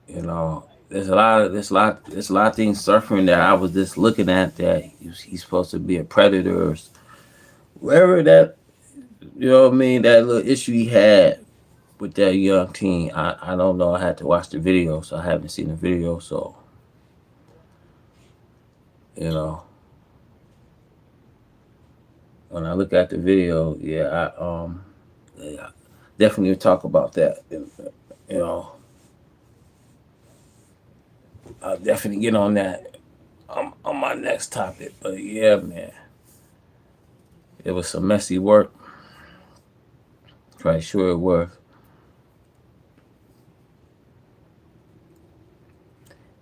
You know, there's a lot of things surfing that I was just looking at that he's supposed to be a predator or wherever that, you know what I mean, that little issue he had with that young teen. I don't know. I had to watch the video, so I haven't seen the video. So, you know, when I look at the video, yeah, definitely talk about that. You know, I'll definitely get on that on my next topic. But yeah, man, it was some messy work. Quite sure it was.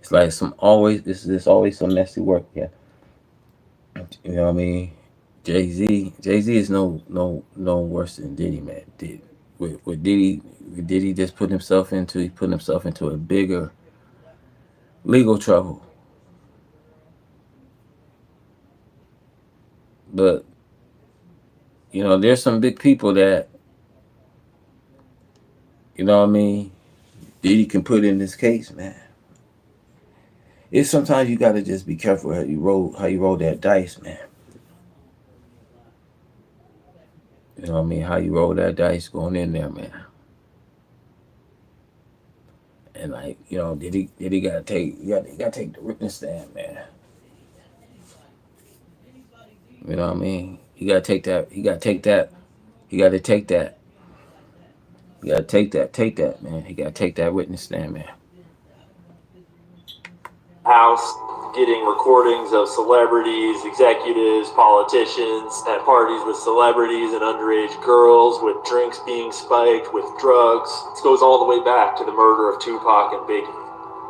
It's like there's always some messy work. Yeah, you know what I mean. Jay-Z is no worse than Diddy, man. With Diddy just put himself into a bigger legal trouble. But you know, there's some big people that, you know what I mean, Diddy can put in this case, man. It's sometimes you gotta just be careful how you roll that dice, man. You know what I mean? How you roll that dice going in there, man. And like, you know, Diddy gotta take the witness stand, man. You know what I mean? He gotta take that. He gotta take that. Take that, man. He gotta take that witness stand, man. House getting recordings of celebrities, executives, politicians at parties with celebrities and underage girls, with drinks being spiked, with drugs. This goes all the way back to the murder of Tupac and Biggie.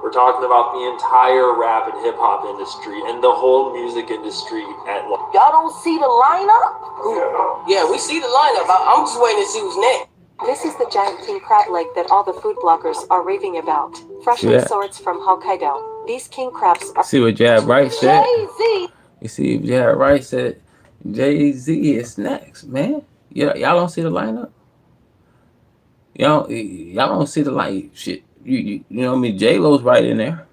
We're talking about the entire rap and hip hop industry and the whole music industry at large. Y'all don't see the lineup? Yeah, we see the lineup. I'm just waiting to see who's next. This is the giant king crab leg that all the food bloggers are raving about. Freshly sourced from Hokkaido. These king crabs are... See what Jab Wright said? Jay-Z. You see, Jab Wright said Jay-Z is next, man. Y'all don't see the lineup? Y'all don't see the line. Shit. You know what I mean? J-Lo's right in there.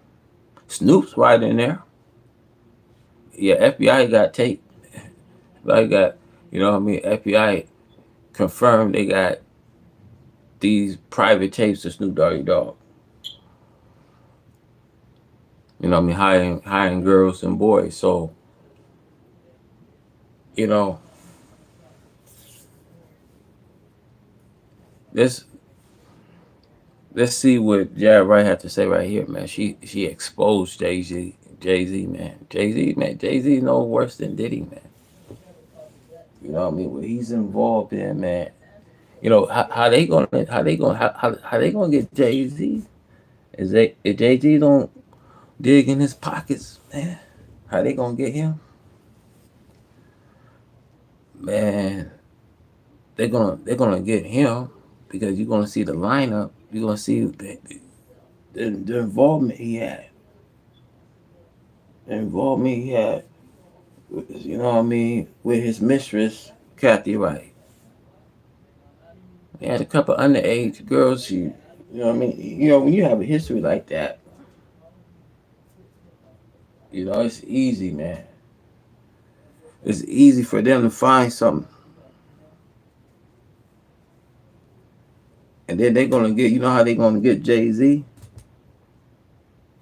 Snoop's right in there. Yeah, FBI got tape. Like got, you know what I mean? FBI confirmed they got these private tapes of Snoop Doggy Dogg. You know what I mean? Hiring girls and boys. So, you know, let's let's see what Jared Wright had to say right here, man. She exposed Jay-Z, man. Jay-Z no worse than Diddy, man. You know what I mean? What he's involved in, man. You know, how they gonna get Jay-Z? Is they if Jay-Z don't dig in his pockets, man, how they gonna get him? Man, they're gonna get him because you're gonna see the lineup. You're gonna see the involvement he had. The involvement he had. You know what I mean? With his mistress, Kathy Wright. He had a couple underage girls. You know what I mean? You know when you have a history like that, you know it's easy, man. It's easy for them to find something, and then they're gonna get. You know how they're gonna get Jay-Z?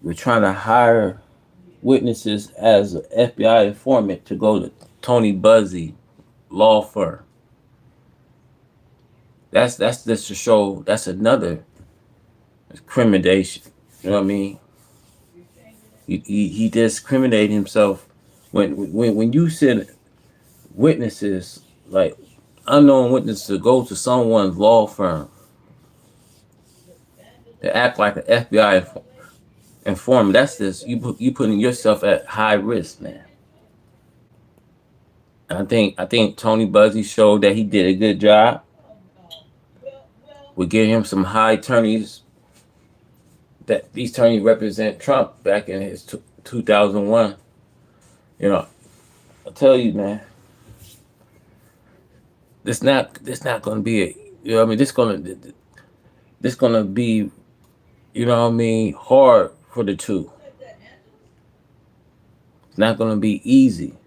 We're trying to hire witnesses as an FBI informant to go to Tony Buzzy law firm. That's just to show that's another incrimination. You know what I mean? He discriminated himself when you send witnesses like unknown witnesses to go to someone's law firm to act like an FBI informant. That's this you putting yourself at high risk, man. And I think Tony Buzzy showed that he did a good job. We get him some high attorneys. That these attorneys represent Trump back in his 2001. You know, I tell you, man, this not gonna be a. You know what I mean? This gonna be. You know what I mean? Hard for the two. It's not gonna be easy.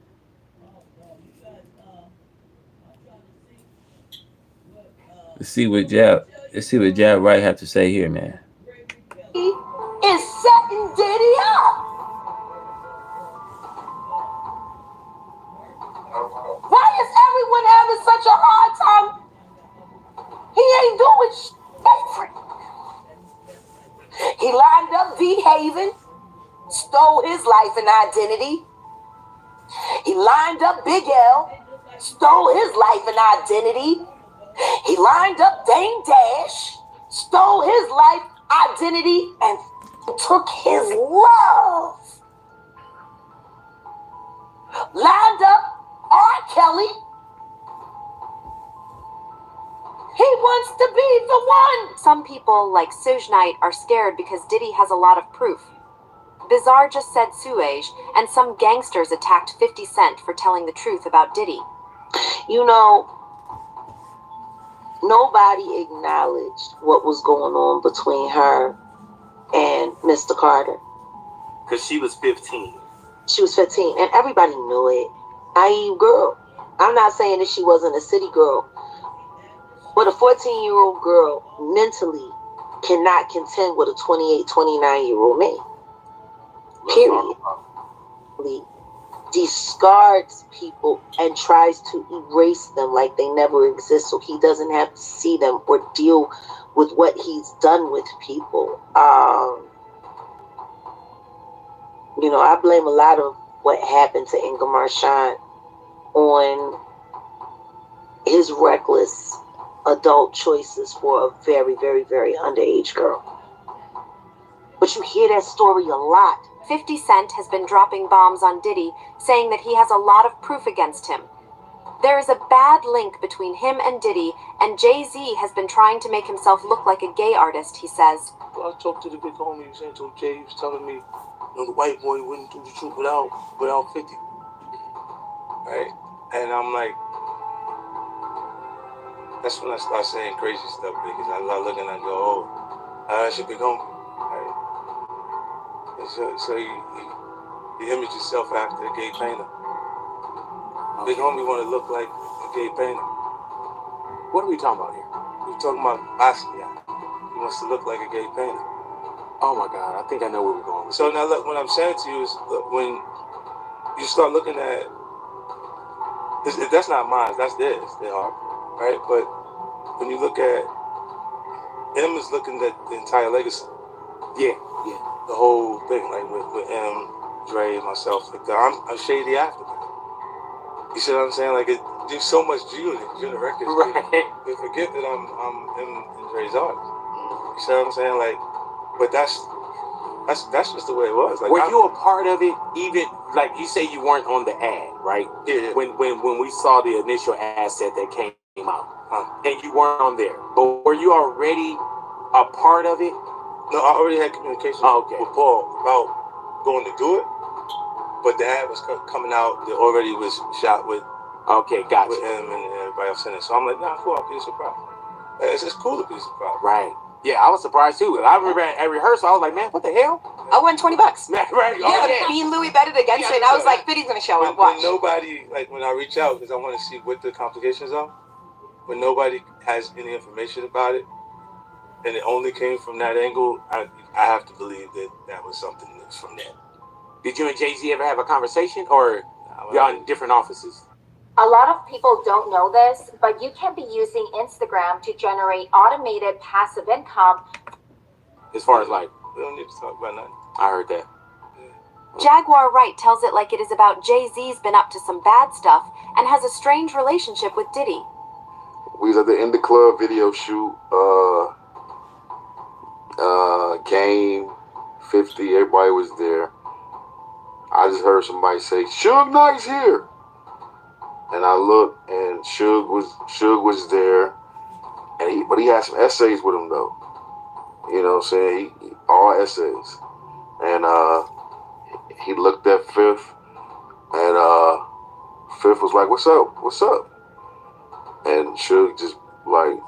Let's see what Jab Wright have to say here, man. Is setting Diddy up. Why is everyone having such a hard time? He ain't doing different. He lined up D-Haven, stole his life and identity. He lined up Big L, stole his life and identity. He lined up Dame Dash, stole his life, identity, and took his love. Lined up R. Kelly. He wants to be the one. Some people, like Suge Knight, are scared because Diddy has a lot of proof. Bizarre just said Suge, and some gangsters attacked 50 Cent for telling the truth about Diddy. You know, nobody acknowledged what was going on between her and Mr. Carter. Because she was 15. She was 15, and everybody knew it. Naive girl. I'm not saying that she wasn't a city girl, but a 14-year-old girl mentally cannot contend with a 28, 29-year-old man. Period. Discards people and tries to erase them like they never exist so he doesn't have to see them or deal with what he's done with people. You know, I blame a lot of what happened to Inga Marchand on his reckless adult choices for a very, very, very underage girl. But you hear that story a lot. 50 Cent has been dropping bombs on Diddy, saying that he has a lot of proof against him. There is a bad link between him and Diddy, and Jay-Z has been trying to make himself look like a gay artist, he says. Well, I talked to the big homie, he was saying to Jay, he was telling me, you know, the white boy wouldn't do the truth without 50. Right? And I'm like, that's when I start saying crazy stuff because I look and I go, oh, that's your big homie. Right? And so you image yourself after a gay painter. Big homie want to look like a gay painter. What are we talking about here? We're talking about Basquiat. He wants to look like a gay painter. Oh my God, I think I know where we're going with So this. now look, what I'm saying to you is, look, when you start looking at, if that's not mine, that's theirs, they are, right? But when you look at, M is looking at the entire legacy. Yeah. The whole thing, like with M, Dre, and myself, like I'm a shady after. You see what I'm saying? Like, there's so much Junior records. Right. They forget that I'm M and Dre's artist. You see what I'm saying? Like, but that's just the way it was. Like, were you a part of it? Even like you say, you weren't on the ad, right? Yeah. When we saw the initial ad set that came out, and you weren't on there, but were you already a part of it? No, I already had communication with Paul about going to do it, but the ad was coming out. It already was shot with. Okay, gotcha. With him and everybody else in it. So I'm like, nah, cool. I'll be surprised. It's just cool to be surprised. Right. Yeah, I was surprised too. I remember at rehearsal, I was like, man, what the hell? I won $20. Right. Yeah, me and Louis betted against it, and I was like, 50's gonna show up. Watch. When nobody, like when I reach out, because I want to see what the complications are, when nobody has any information about it, and it only came from that angle, I have to believe that was something that's from that. Did you and Jay-Z ever have a conversation, or y'all in different offices? A lot of people don't know this, but you can be using Instagram to generate automated passive income. As far as like, we don't need to talk about nothing. I heard that. Jaguar Wright tells it like it is about Jay-Z's been up to some bad stuff and has a strange relationship with Diddy. We was at the In the Club video shoot. Game 50, everybody was there. I just heard somebody say, Suge Knight's here. And I looked, and Suge was there, and but he had some essays with him though. You know what I'm saying? He all essays. And he looked at Fifth, and Fifth was like, "What's up? What's up?" And Suge just like,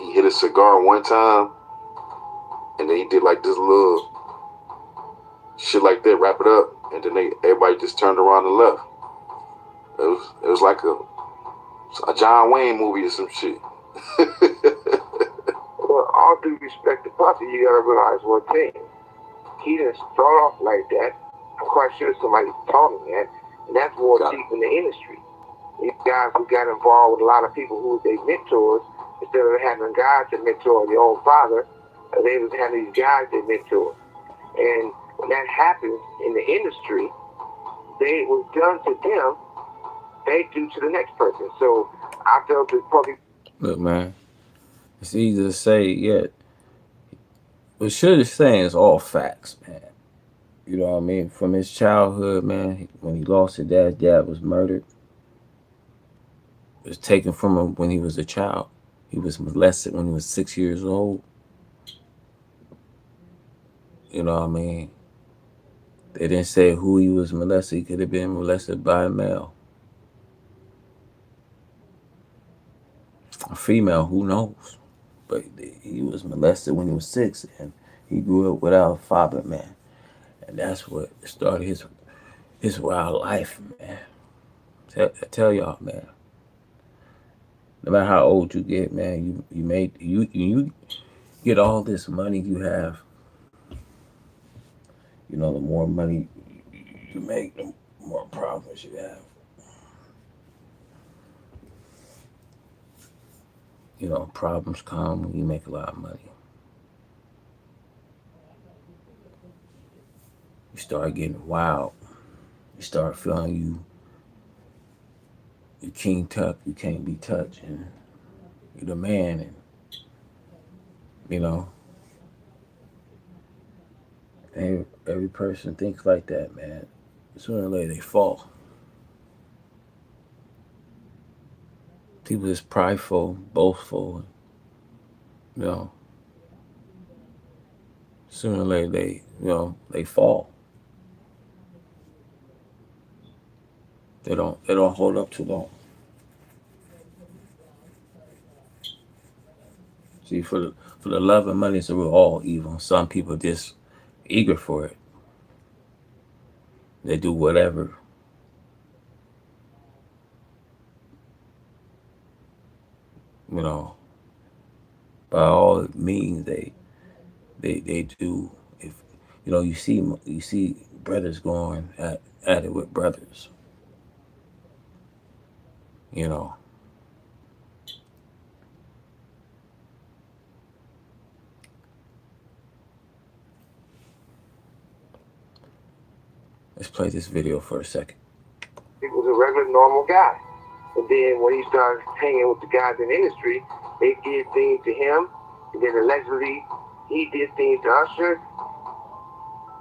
he hit a cigar one time, and then he did like this little shit like that, wrap it up, and then everybody just turned around and left. It was like a John Wayne movie or some shit. Well, all due respect to Puffy, you gotta realize one thing. He didn't start off like that. I'm quite sure somebody taught him that, and that's more deep in the industry. These guys who got involved with a lot of people who they mentors, instead of having guys that mentor their own father, they was having these guys that mentor. And when that happens in the industry, they was done to them, they do to the next person. So I felt that Puffy. Look, man, it's easy to say, yeah. What Suge is saying is all facts, man. You know what I mean? From his childhood, man, when he lost his dad was murdered. It was taken from him when he was a child. He was molested when he was 6 years old. You know what I mean? They didn't say who he was molested. He could have been molested by a male. A female, who knows? But he was molested when he was 6, and he grew up without a father, man. And that's what started his wild life, man. I tell y'all, man. No matter how old you get, man, you get all this money you have. You know, the more money you make, the more problems you have. You know, problems come when you make a lot of money. You start getting wild. You start feeling you King Tut, you can't be touched, and you're the man, and you know, every person thinks like that, man. Sooner or later they fall. People is prideful, boastful, you know. Sooner or later they fall. They don't hold up too long. See, for the love of money, so we're all evil. Some people just eager for it. They do whatever. You know, by all means they do. You know, you see brothers going at it with brothers. You know. Let's play this video for a second. He was a regular, normal guy. And then when he started hanging with the guys in the industry, they did things to him. And then allegedly, he did things to Usher.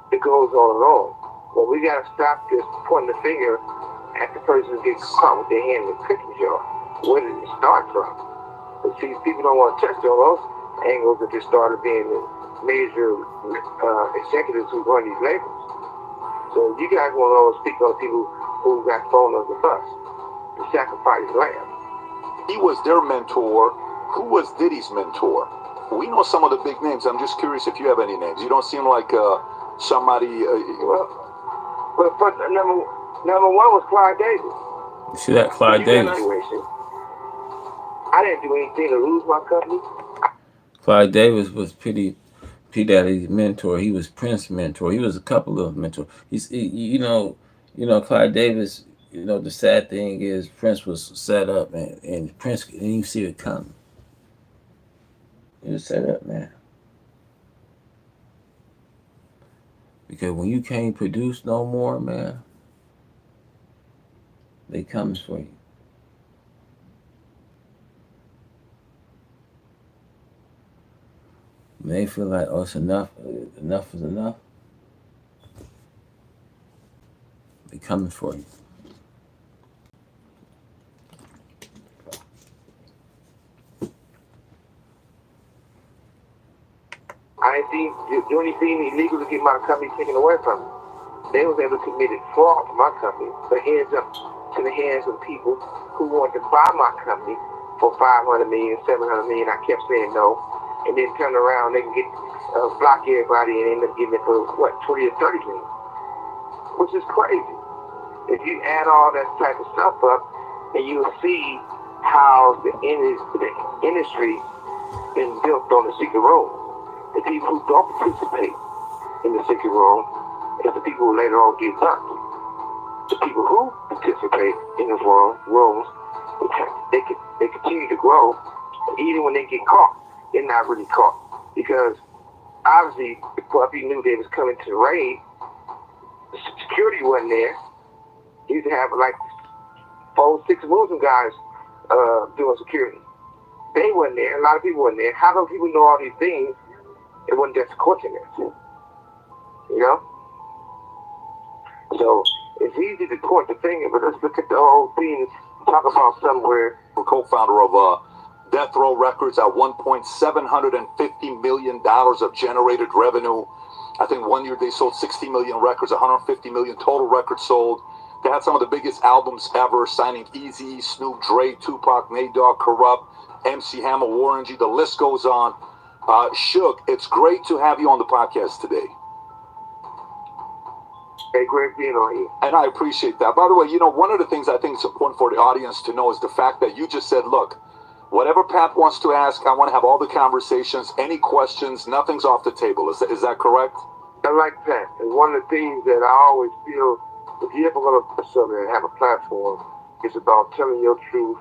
It goes on and on. But we got to stop this pointing the finger at the person who gets caught with their hand in the cookie jar. Where did it start from? But see, people don't want to touch on those angles that they started being the major executives who run these labels. So you guys want to speak on people who got thrown under the bus, the sacrifice lamb. He was their mentor. Who was Diddy's mentor? We know some of the big names. I'm just curious if you have any names. You don't seem like somebody. But number one was Clyde Davis. You see that, Clyde Davis? I didn't do anything to lose my company. Clyde Davis was P. Daddy's mentor. He was Prince's mentor. He was a couple of mentors. You know, Clyde Davis. You know, the sad thing is Prince was set up, and Prince didn't even see it coming. It was set up, man. Because when you can't produce no more, man, they coming for you. When they feel like, oh, it's enough is enough, they coming for you. I didn't do anything illegal to get my company taken away from me. They was able to commit fraud to my company, but hands up to the hands of people who wanted to buy my company for $500 million, $700 million. I kept saying no, and then turn around, they can get block everybody and end up getting it for what, 20 or 30 million, which is crazy. If you add all that type of stuff up, and you'll see how the industry been built on the secret room. The people who don't participate in the secret room is the people who later on get dumped. The people who participate in the rooms, they continue to grow. Even when they get caught, they're not really caught. Because obviously, the puppy knew they was coming to the raid. The security wasn't there. He used to have like 4, 6 Muslim guys doing security. They wasn't there. A lot of people wasn't there. How come people know all these things? It wasn't just coordinates, you know? So it's easy to point the finger, but let's look at the whole thing, talk about somewhere. Co-founder of Death Row Records at one point, $750 million of generated revenue. I think one year they sold 60 million records, 150 million total records sold. They had some of the biggest albums ever, signing Eazy, Snoop, Dre, Tupac, Nate Dogg, Corrupt, MC Hammer, Warren G. The list goes on. Suge, it's great to have you on the podcast today. Hey, great being on here. And I appreciate that. By the way, you know, one of the things I think is important for the audience to know is the fact that you just said, look, whatever Pat wants to ask, I want to have all the conversations, any questions, nothing's off the table. Is that correct? I like Pat. And one of the things that I always feel, if you ever going to put something and have a platform, it's about telling your truth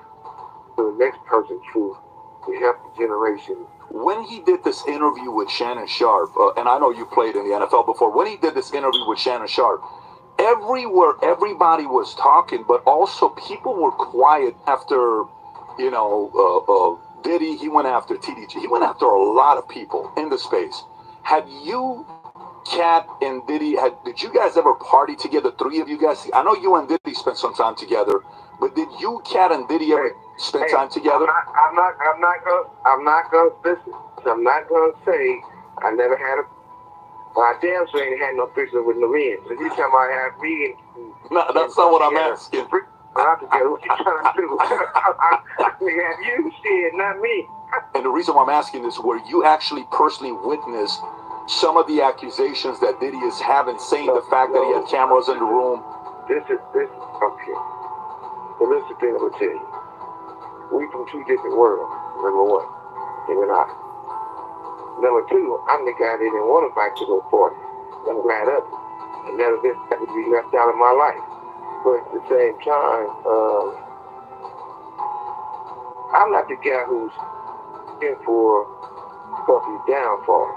to the next person's truth to help the generation. When he did this interview with Shannon Sharpe, and I know you played in the NFL before, when he did this interview with Shannon Sharpe, everywhere everybody was talking, but also people were quiet after, you know, Diddy, he went after TDG, he went after a lot of people in the space. Had you, Cat, and Diddy, did you guys ever party together, 3 of you guys? I know you and Diddy spent some time together, but did you, Cat, and Diddy ever spend time together? I'm not gonna listen. I'm not gonna say I never had I damn sure ain't had no picture with no men. So you talking about have me and no, that's not what I'm asking. I'm together. What you trying to do? I mean, have you shit, not me. And the reason why I'm asking this, where you actually personally witnessed some of the accusations that Diddy is having, saying the fact that he had cameras in the room. This okay. So this is the thing I'm gonna tell you. We from 2 different worlds, number 1. Him and I. Number 2, I'm the guy that didn't want to fight to go 40. I'm glad of it. And never been happy to be left out of my life. But at the same time, I'm not the guy who's in for Puffy's downfall.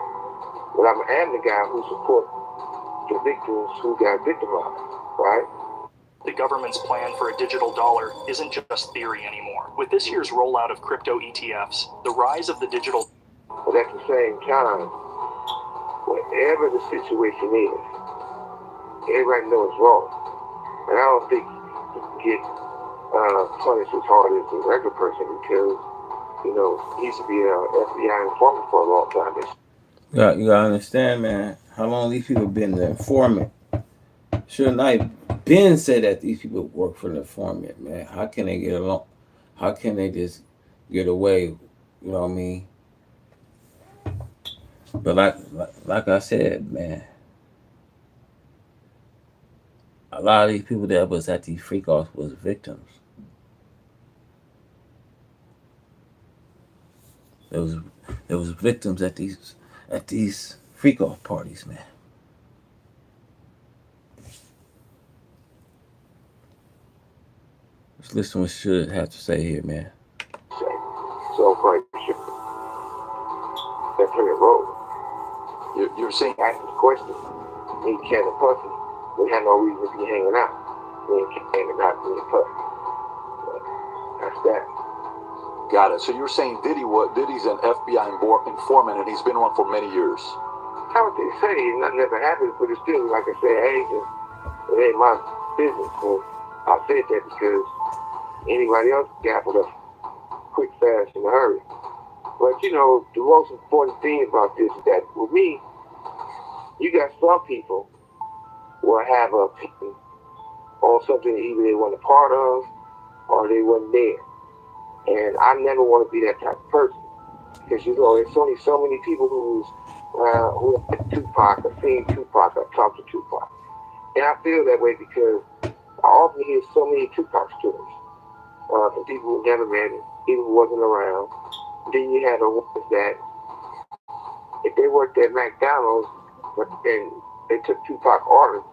But I am the guy who supports the victims who got victimized, right? The government's plan for a digital dollar isn't just theory anymore. With this year's rollout of crypto ETFs, the rise of the digital... But at the same time, whatever the situation is, everybody knows it's wrong. And I don't think you can get punished as hard as a regular person because, you know, he used to be an FBI informant for a long time. You gotta understand, man, how long these people been the informant. Suge Knight been said that these people work for the informant, man. How can they get along? How can they just get away? You know what I mean? But like I said, man, a lot of these people that was at these freak offs was victims. There was victims at these freak off parties, man. Let's listen to what Suge have to say here, man. So quite sure. That's pretty road. You're saying ask this question. Me, Ken, and Puffy, we had no reason to be hanging out. Me and Ken and not me and Puffy. But that's that. Got it. So you're saying Diddy's an FBI informant and he's been one for many years. How would they say? Nothing ever happens, but it's still, like I said, agent. It ain't my business. So I said that because anybody else gabbled up quick, fast, in a hurry. But you know, the most important thing about this is that with me, you got some people will have an opinion on something that either they weren't a part of or they wasn't there. And I never want to be that type of person. Because you know, there's only so many people who have Tupac, or seen Tupac, or talked to Tupac. And I feel that way because I often hear so many Tupac stories from people who never met him, people who wasn't around. Then you had the ones that, if they worked at McDonald's, and they took Tupac orders,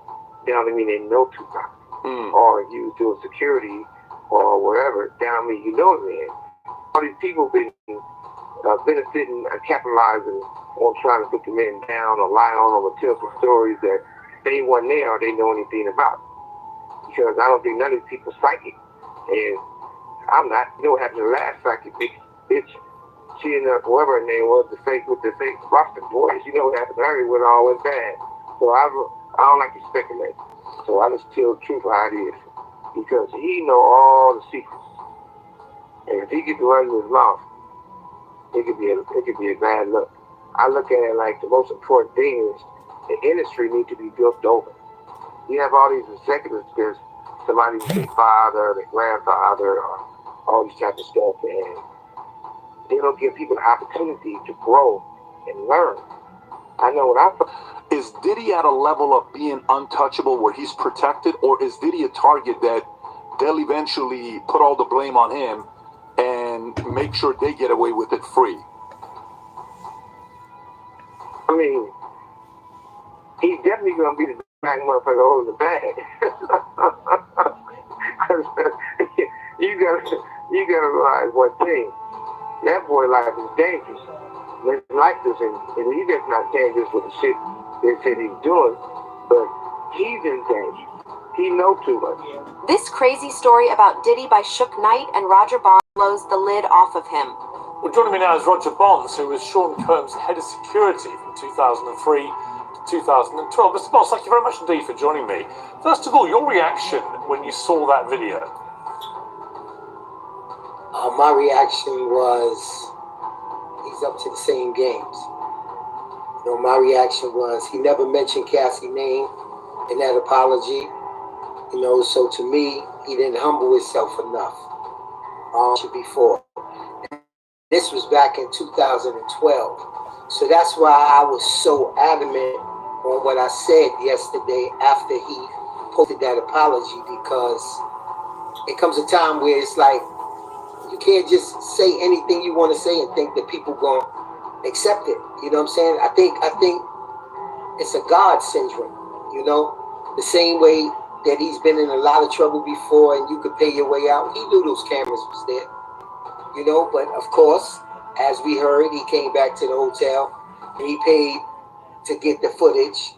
that don't mean they know Tupac. Or if you was doing security or whatever, that don't mean you know the man. All these people been benefiting and capitalizing on trying to put the man down or lie on them or tell some stories that they wasn't there or they know anything about. Because I don't think none of these people psychic. And I'm not. You know what happened to the last psychic bitch? She and whoever her name was, with the fake roster voice. You know what happened to her when it all went bad. So I don't like to speculate. So I just tell the truth how it is. Because he know all the secrets. And if he get to run his mouth, it could be a bad look. I look at it like the most important thing is the industry needs to be built over. You have all these executives because somebody's their father, their grandfather, or all these types of stuff, and they don't give people the opportunity to grow and learn. I know when is Diddy at a level of being untouchable where he's protected, or is Diddy a target that they'll eventually put all the blame on him and make sure they get away with it free? I mean, he's definitely going to be the black motherfucker holding the bag. you gotta realize one thing. That boy life is dangerous. It's like this, and he just not dangerous with the shit they said he's doing, but he's in danger. He knows too much. This crazy story about Diddy by Suge Knight and Roger Bonds blows the lid off of him. Well, joining me now is Roger Bonds, who was Sean Combs' head of security from 2003 to 2012. Mr. Bonds, thank you very much indeed for joining me. First of all, your reaction when you saw that video? My reaction was, he's up to the same games. You know, my reaction was, he never mentioned Cassie's name in that apology. You know, so to me, he didn't humble himself enough. Before. This was back in 2012. So that's why I was so adamant on what I said yesterday after he posted that apology, because it comes a time where it's like, you can't just say anything you want to say and think that people gonna accept it. You know what I'm saying? I think it's a God syndrome, you know? The same way that he's been in a lot of trouble before and you could pay your way out. He knew those cameras was there, you know? But of course, as we heard, he came back to the hotel and he paid to get the footage,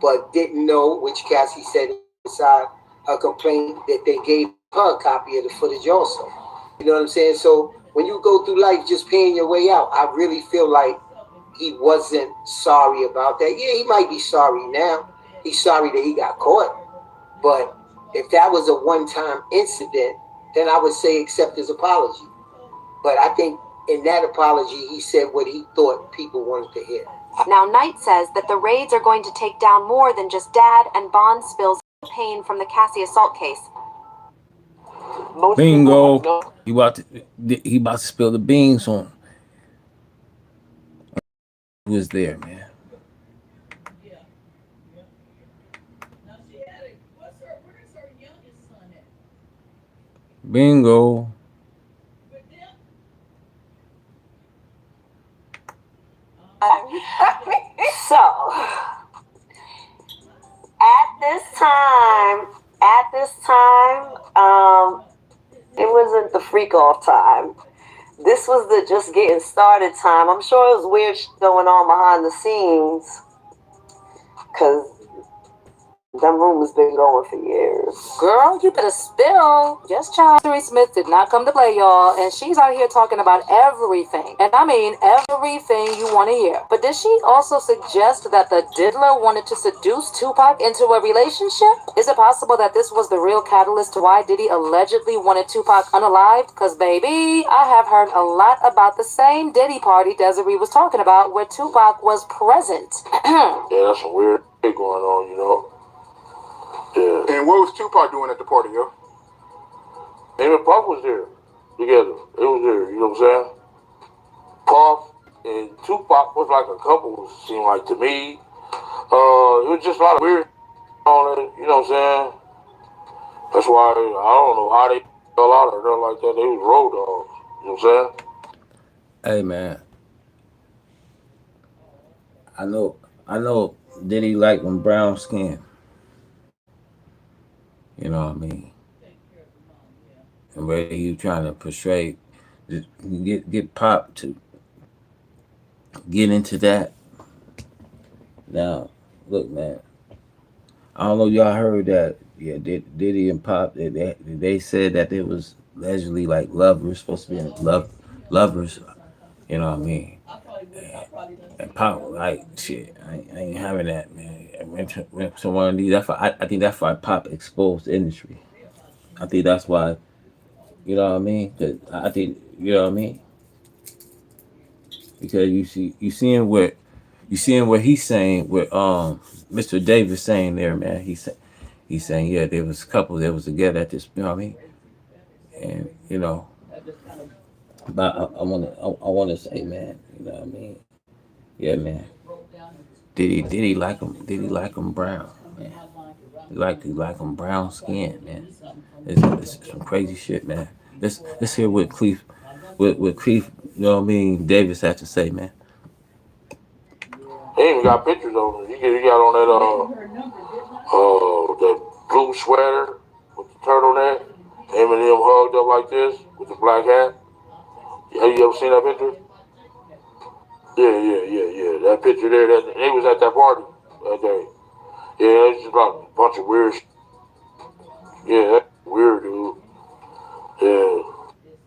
but didn't know, which Cassie said inside her complaint, that they gave her a copy of the footage also. You know what I'm saying? So when you go through life just paying your way out, I really feel like he wasn't sorry about that. Yeah, he might be sorry now. He's sorry that he got caught. But if that was a one-time incident, then I would say accept his apology. But I think in that apology, he said what he thought people wanted to hear. Now, Knight says that the raids are going to take down more than just Dad and Bond spills pain from the Cassie assault case. Bingo. He about to spill the beans on who was there, man. Bingo. So, at this time, it wasn't the freak off time. This was the just getting started time. I'm sure it was weird going on behind the scenes, because them rumors been going for years. Girl, you better spill. Just child. Diddy Smith did not come to play, y'all, and she's out here talking about everything. And I mean everything you want to hear. But did she also suggest that the diddler wanted to seduce Tupac into a relationship? Is it possible that this was the real catalyst to why Diddy allegedly wanted Tupac unalived? Because, baby, I have heard a lot about the same Diddy party Desiree was talking about where Tupac was present. Yeah, that's some weird shit going on, you know. Yeah. And what was Tupac doing at the party, yo? Him and Puff was there together. It was there, you know what I'm saying? Puff and Tupac was like a couple, seemed like to me. It was just a lot of weird on it, you know what I'm saying? That's why I don't know how they fell out of there like that. They was road dogs, you know what I'm saying? Hey, man. I know Diddy like them brown skin. You know what I mean? And where he trying to portray, get Pop to get into that. Now, look, man. I don't know if y'all heard that. Yeah, Diddy and Pop, they said that they was allegedly like lovers, supposed to be lovers. You know what I mean? And Pop, like, shit, I ain't having that, man. I went to one of these. I think that's why Pop exposed the industry. I think that's why, you know what I mean? Cause I think, you know what I mean? Because you seeing what he's saying, what Mr. Davis saying there, man. He's saying, yeah, there was a couple that was together at this, you know what I mean? And you know, but I wanna say, man, you know what I mean? Yeah, man. Diddy like him brown, man. He like him brown skin, man. It's some crazy shit, man. Let's hear what Clef, you know what I mean, Davis had to say, man. He even got pictures of him. He got on that blue sweater with the turtleneck. Him and him hugged up like this with the black hat. Have you ever seen that picture? Yeah. That picture there, they was at that party that day. Yeah, it's just like a bunch of weird shit. Yeah, that's weird, dude. Yeah.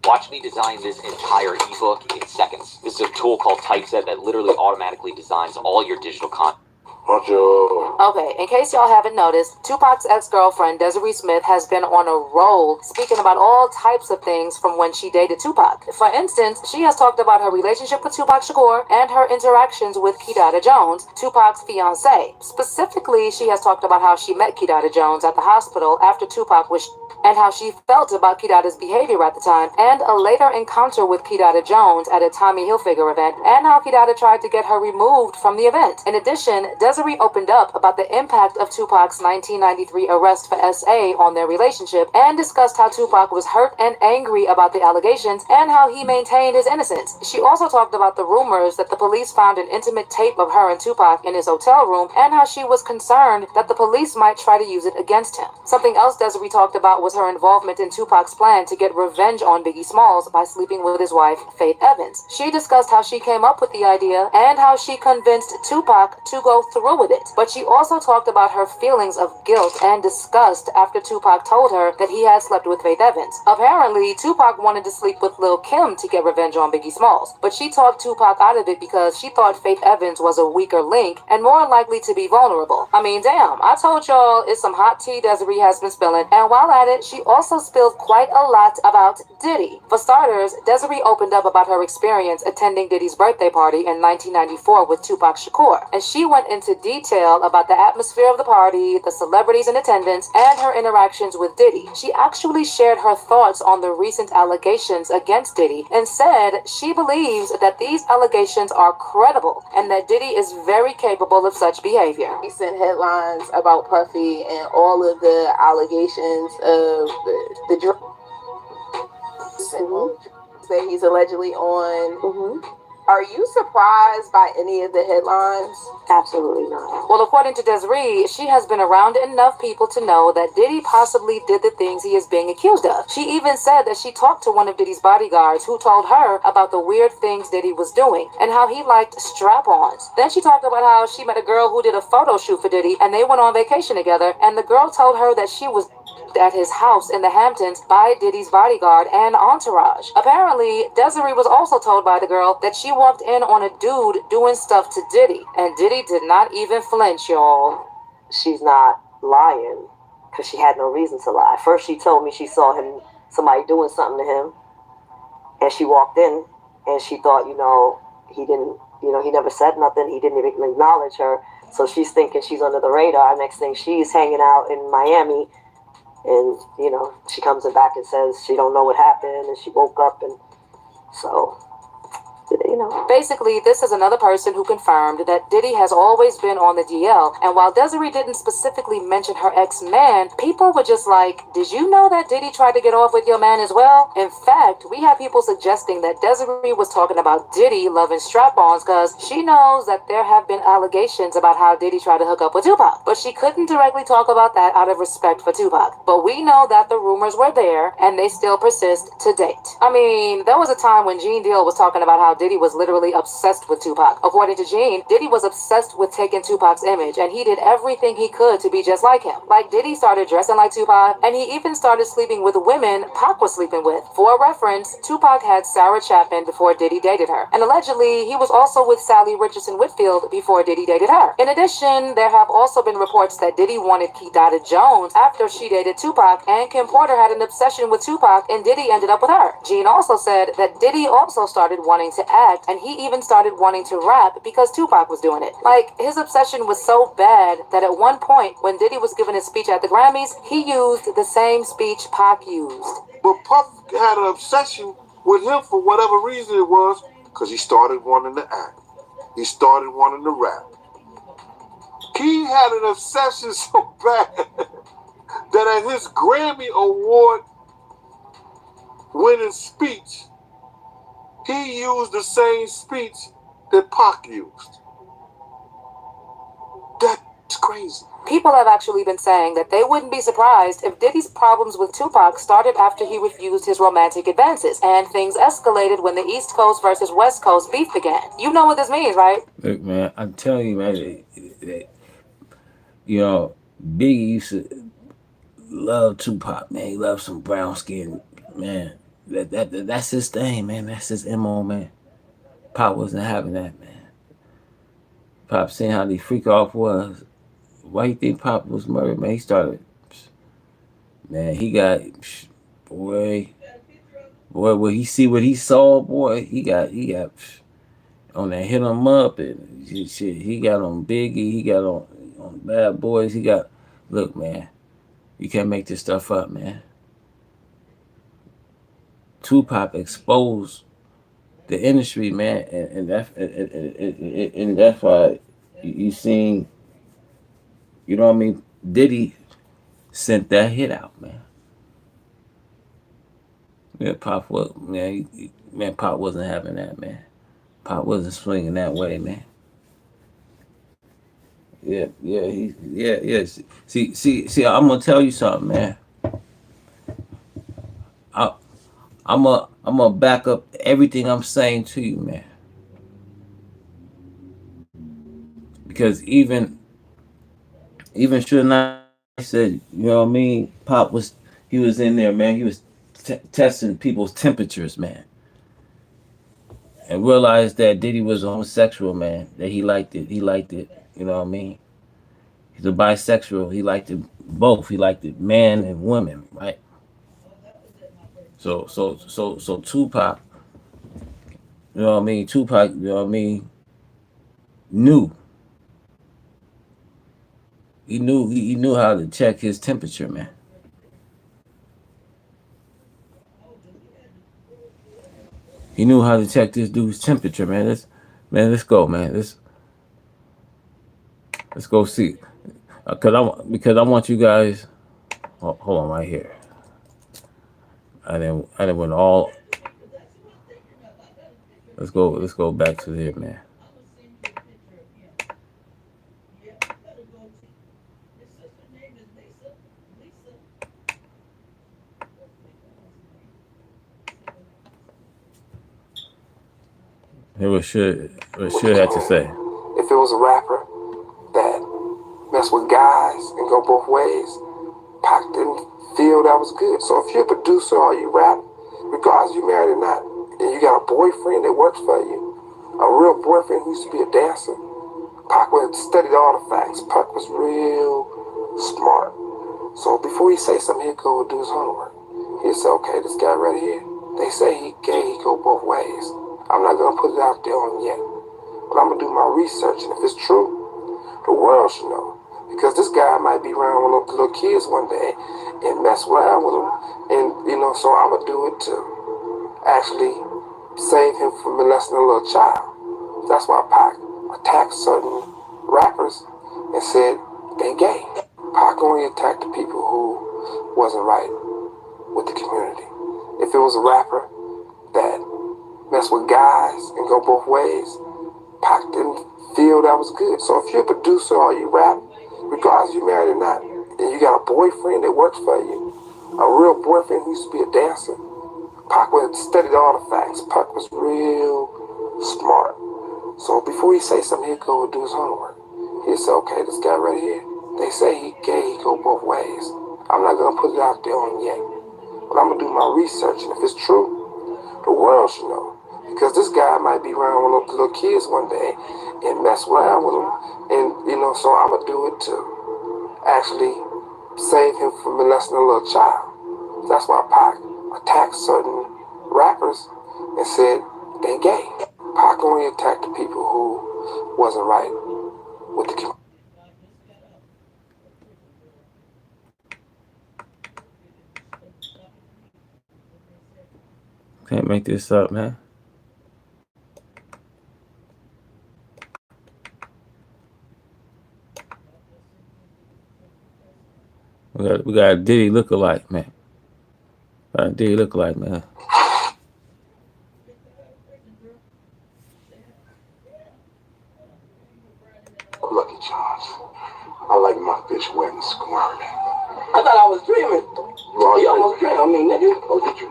Watch me design this entire ebook in seconds. This is a tool called Typeset that literally automatically designs all your digital content. Okay, in case y'all haven't noticed, Tupac's ex-girlfriend, Desiree Smith, has been on a roll speaking about all types of things from when she dated Tupac. For instance, she has talked about her relationship with Tupac Shakur and her interactions with Kidada Jones, Tupac's fiancé. Specifically, she has talked about how she met Kidada Jones at the hospital after Tupac was and how she felt about Kidada's behavior at the time, and a later encounter with Kidada Jones at a Tommy Hilfiger event, and how Kidada tried to get her removed from the event. In addition, Desiree opened up about the impact of Tupac's 1993 arrest for SA on their relationship and discussed how Tupac was hurt and angry about the allegations and how he maintained his innocence. She also talked about the rumors that the police found an intimate tape of her and Tupac in his hotel room and how she was concerned that the police might try to use it against him. Something else Desiree talked about was her involvement in Tupac's plan to get revenge on Biggie Smalls by sleeping with his wife, Faith Evans. She discussed how she came up with the idea and how she convinced Tupac to go through with it. But she also talked about her feelings of guilt and disgust after Tupac told her that he had slept with Faith Evans. Apparently, Tupac wanted to sleep with Lil' Kim to get revenge on Biggie Smalls, but she talked Tupac out of it because she thought Faith Evans was a weaker link and more likely to be vulnerable. I mean, damn, I told y'all it's some hot tea Desiree has been spilling, and while at it, she also spilled quite a lot about Diddy. For starters, Desiree opened up about her experience attending Diddy's birthday party in 1994 with Tupac Shakur, and she went into detail about the atmosphere of the party, the celebrities in attendance, and her interactions with Diddy. She actually shared her thoughts on the recent allegations against Diddy and said she believes that these allegations are credible and that Diddy is very capable of such behavior. Recent headlines about Puffy and all of the allegations of the drugs that he's allegedly on. Are you surprised by any of the headlines? Absolutely not. Well, according to Desiree, she has been around enough people to know that Diddy possibly did the things he is being accused of. She even said that she talked to one of Diddy's bodyguards who told her about the weird things Diddy was doing and how he liked strap-ons. Then she talked about how she met a girl who did a photo shoot for Diddy and they went on vacation together, and the girl told her that she was at his house in the Hamptons by Diddy's bodyguard and entourage. Apparently, Desiree was also told by the girl that she walked in on a dude doing stuff to Diddy, and Diddy did not even flinch, y'all. She's not lying because she had no reason to lie. First, she told me she saw somebody doing something to him, and she walked in and she thought, he didn't, he never said nothing. He didn't even acknowledge her. So she's thinking she's under the radar. Next thing, she's hanging out in Miami. And, she comes back and says she don't know what happened and she woke up, and so, Basically, this is another person who confirmed that Diddy has always been on the DL, and while Desiree didn't specifically mention her ex-man, people were just like, did you know that Diddy tried to get off with your man as well? In fact, we have people suggesting that Desiree was talking about Diddy loving strap-ons because she knows that there have been allegations about how Diddy tried to hook up with Tupac, but she couldn't directly talk about that out of respect for Tupac. But we know that the rumors were there, and they still persist to date. I mean, there was a time when Gene Deal was talking about how Diddy was literally obsessed with Tupac. According to Gene, Diddy was obsessed with taking Tupac's image, and he did everything he could to be just like him. Like, Diddy started dressing like Tupac, and he even started sleeping with women Pac was sleeping with. For reference, Tupac had Sarah Chapman before Diddy dated her, and allegedly, he was also with Sally Richardson Whitfield before Diddy dated her. In addition, there have also been reports that Diddy wanted Kidada Jones after she dated Tupac, and Kim Porter had an obsession with Tupac, and Diddy ended up with her. Gene also said that Diddy also started wanting to act, and he even started wanting to rap because Tupac was doing it. Like, his obsession was so bad that at one point, when Diddy was giving his speech at the Grammys, he used the same speech Pac used. But Puff had an obsession with him for whatever reason it was, because he started wanting to act. He started wanting to rap. He had an obsession so bad that at his Grammy Award winning speech, he used the same speech that Pac used. That's crazy. People have actually been saying that they wouldn't be surprised if Diddy's problems with Tupac started after he refused his romantic advances, and things escalated when the East Coast versus West Coast beef began. You know what this means, right? Look, man, I'm telling you, man, Biggie used to love Tupac, man. He loved some brown skin, man. That's his thing, man. That's his MO, man. Pop wasn't having that, man. Pop seeing how the freak off was. Why you think Pop was murdered, man? He started, man, he got, boy, when he see what he saw, boy, he got on that hit him up and shit. He got on Biggie, he got on Bad Boys, he got, look, man, you can't make this stuff up, man. Tupac exposed the industry, man, and that's why you seen You know what I mean? Diddy sent that hit out, man. Yeah, Pop was, man. Man, Pop wasn't having that, man. Pop wasn't swinging that way, man. Yeah. See. I'm gonna tell you something, man. I'm gonna back up everything I'm saying to you, man. Because even Suge Knight said, you know what I mean? He was in there, man. He was testing people's temperatures, man, and realized that Diddy was homosexual, man. That he liked it. He liked it. You know what I mean? He's a bisexual. He liked it both. He liked it man and women, right? So Tupac, you know what I mean? Tupac, you know what I mean? Knew. He knew how to check his temperature, man. He knew how to check this dude's temperature, man. Let's go, man. Let's go see. Because I want you guys. Hold on, right here. I didn't went all. Let's go back to here, man. Here what should have to say. If it was a rapper that mess with guys and go both ways, Pac didn't feel that was good. So if you're a producer or you rap, regardless you married or not, and you got a boyfriend that works for you, a real boyfriend who used to be a dancer, Pac would have studied all the facts. Pac was real smart. So before he say something, he'd go and do his homework. He'd say, okay, this guy right here, they say he gay, he go both ways. I'm not gonna put it out there on him yet, but I'm gonna do my research, and if it's true, the world should know. Because this guy might be around with little kids one day and mess around with them, and so I'm gonna do it to actually save him from molesting a little child. That's why Pac attacked certain rappers and said they gay. Pac only attacked the people who wasn't right with the community. If it was a rapper that mess with guys and go both ways, Pac didn't feel that was good. So if you're a producer or you rap, regardless you married or not, and you got a boyfriend that works for you, a real boyfriend who used to be a dancer, Pac would have studied all the facts. Pac was real smart. So before he say something, he'd go and do his homework. He'd say, okay, this guy right here, they say he gay, he go both ways. I'm not gonna put it out there on him yet, but I'm gonna do my research, and if it's true, the world should know. Because this guy might be around with little kids one day and mess around with them, and so I'm gonna do it to actually save him from molesting a little child. That's why Pac attacked certain rappers and said they gay. Pac only attacked the people who wasn't right with the community. Can't make this up, man. We got a Diddy lookalike, man. Got a Diddy lookalike, man. Lucky Charms. I like my fish wet and squirming. I thought I was dreaming. You almost dreamed on me, nigga. Oh, did you?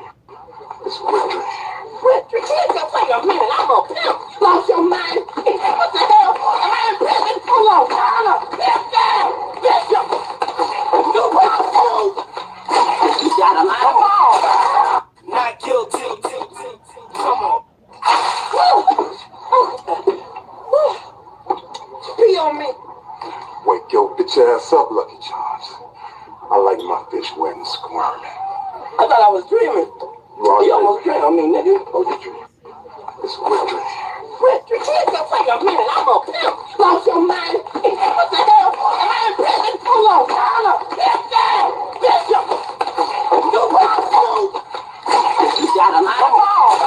It's a wet dream. Wait a minute, I'm a pimp. Lost your mind. What the hell? Am I in prison? Hold on, Connor. Bishop. You got a lot of balls. Not guilty. Come on. Pee on me. Wake your bitch ass up, Lucky Charms. I like my fish wet and squirming. I thought I was dreaming. You almost dreamed on me, nigga. Oh, did you? It's a wet dream. Wait a minute, I'm a pimp. Lost your mind. What the hell? Am I in prison? Hold on, Connor. Bishop. You got a lot of balls.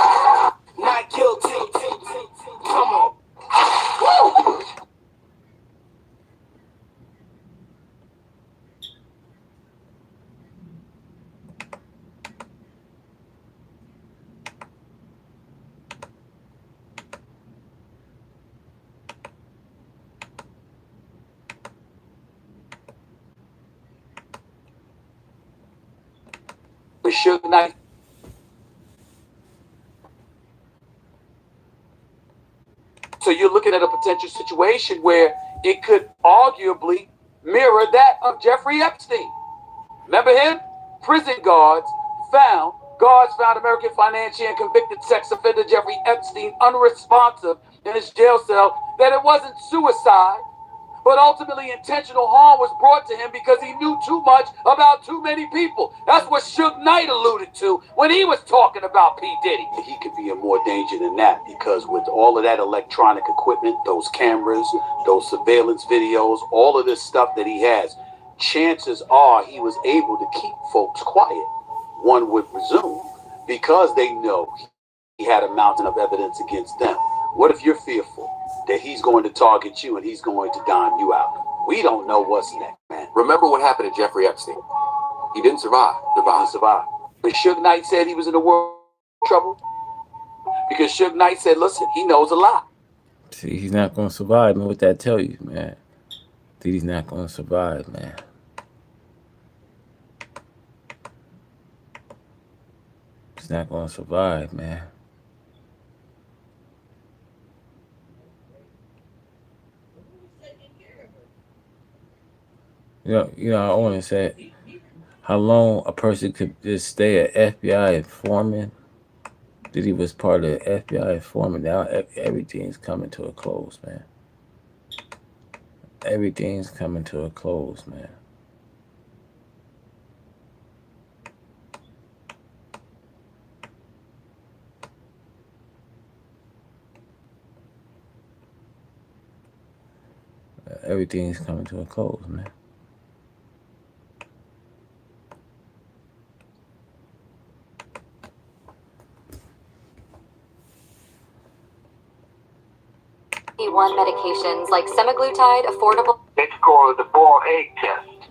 Not guilty. Come on. with Suge Knight. So you're looking at a potential situation where it could arguably mirror that of Jeffrey Epstein. Remember him? Prison guards found American financier and convicted sex offender Jeffrey Epstein unresponsive in his jail cell, that it wasn't suicide, but ultimately intentional harm was brought to him because he knew too much about too many people. That's what Suge Knight alluded to when he was talking about P. Diddy. He could be in more danger than that, because with all of that electronic equipment, those cameras, those surveillance videos, all of this stuff that he has, chances are he was able to keep folks quiet, one would presume, because they know he had a mountain of evidence against them. What if you're fearful that he's going to target you and he's going to dime you out? We don't know what's next, man. Remember what happened to Jeffrey Epstein. He didn't survive. But Suge Knight said he was in the world of trouble because Suge Knight said, listen, he knows a lot. See, he's not going to survive, man. What that tell you, man? He's not going to survive, man. He's not going to survive, man. You know, I want to say how long a person could just stay an FBI informant. Diddy was part of the FBI informant. Now everything's coming to a close, man. Everything's coming to a close, man. Everything's coming to a close, man. E1 medications like semaglutide, affordable. It's called the boiled egg test.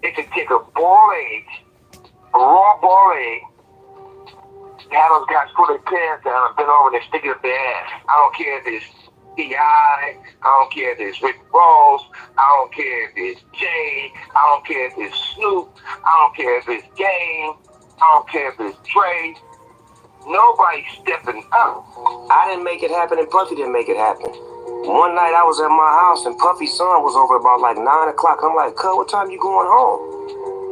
It can take a boiled egg, a raw boiled egg, have those guys put their pants down and bend over and they stick it up their ass. I don't care if it's P.I., I don't care if it's Rick Ross, I don't care if it's Jay, I don't care if it's Snoop, I don't care if it's Game, I don't care if it's Trey. Nobody's stepping up. I didn't make it happen and Puffy didn't make it happen. One night I was at my house and Puffy's son was over about like 9 o'clock. I'm like, cuz, what time you going home?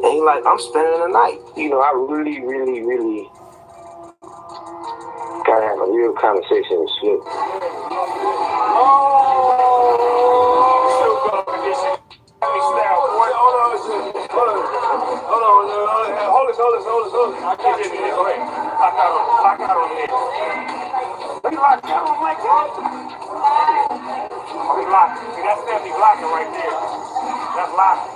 And he like, I'm spending the night. You know, I really gotta have a real conversation with Snoop. I got you. Go ahead. Lock out on here. Let me lock out on like that. Oh, he locked. See, that's definitely blocking right there. That's locking.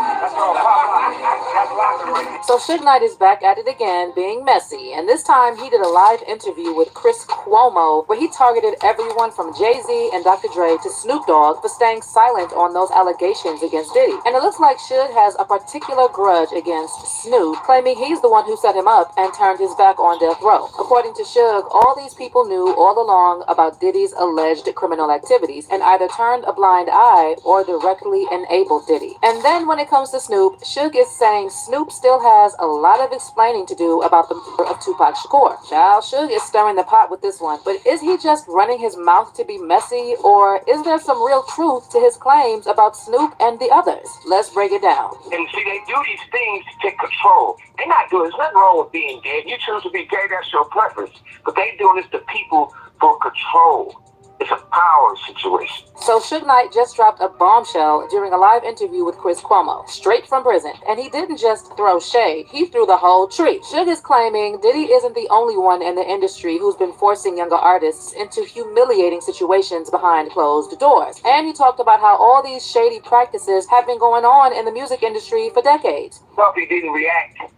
That's all pop locking. That's locking right there. So Suge Knight is back at it again, being messy, and this time he did a live interview with Chris Cuomo where he targeted everyone from Jay-Z and Dr. Dre to Snoop Dogg for staying silent on those allegations against Diddy. And it looks like Suge has a particular grudge against Snoop, claiming he's the one who set him up and turned his back on death row. According to Suge, all these people knew all along about Diddy's alleged criminal activities and either turned a blind eye or directly enabled Diddy. And then when it comes to Snoop, Suge is saying Snoop still has a lot of explaining to do about the murder of Tupac Shakur. Child, Suge is stirring the pot with this one, but is he just running his mouth to be messy, or is there some real truth to his claims about Snoop and the others? Let's break it down. And see, they do these things to take control. They're not doing, there's nothing wrong with being gay. You choose to be gay, that's your preference. But they doing this to people for control. It's a power situation. So Suge Knight just dropped a bombshell during a live interview with Chris Cuomo, straight from prison. And he didn't just throw shade, he threw the whole tree. Suge is claiming Diddy isn't the only one in the industry who's been forcing younger artists into humiliating situations behind closed doors. And he talked about how all these shady practices have been going on in the music industry for decades. Puffy didn't react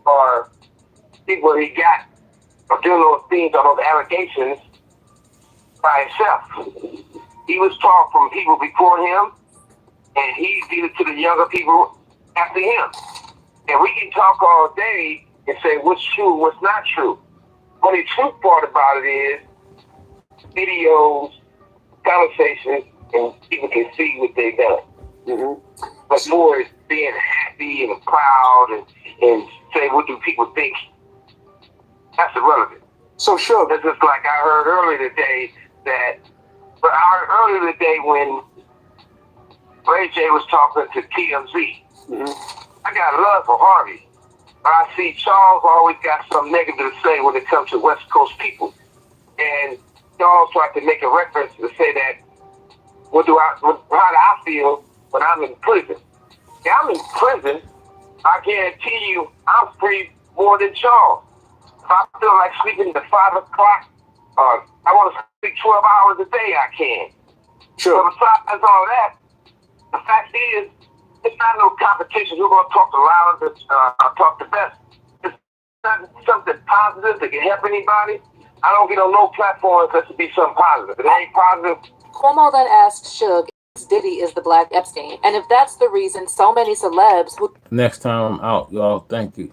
or see what he got or doing those things on those allegations by himself. He was taught from people before him, and he did it to the younger people after him. And we can talk all day and say what's true, what's not true. But the truth part about it is videos, conversations, and people can see what they've done. Before it's being hacked. happy and proud and say, what do people think? That's irrelevant. So sure. It's just like I heard earlier today when Ray J was talking to TMZ. I got love for Harvey. I see Charles always got some negative to say when it comes to West Coast people. And Charles tried to make a reference to say that, how do I feel when I'm in prison? Yeah, I'm in prison. I guarantee you I'm free more than Charles. If I feel like sleeping at 5 o'clock, I want to sleep 12 hours a day, I can. Sure. But besides all that, the fact is, it's not no competition. Who's going to talk the loudest, talk the best? It's not something positive that can help anybody. I don't get on no platforms that to be something positive. If it ain't positive. Cuomo then asked Suge if Diddy is the Black Epstein, and if that's the reason so many celebs who... Next time I'm out, y'all. Thank you.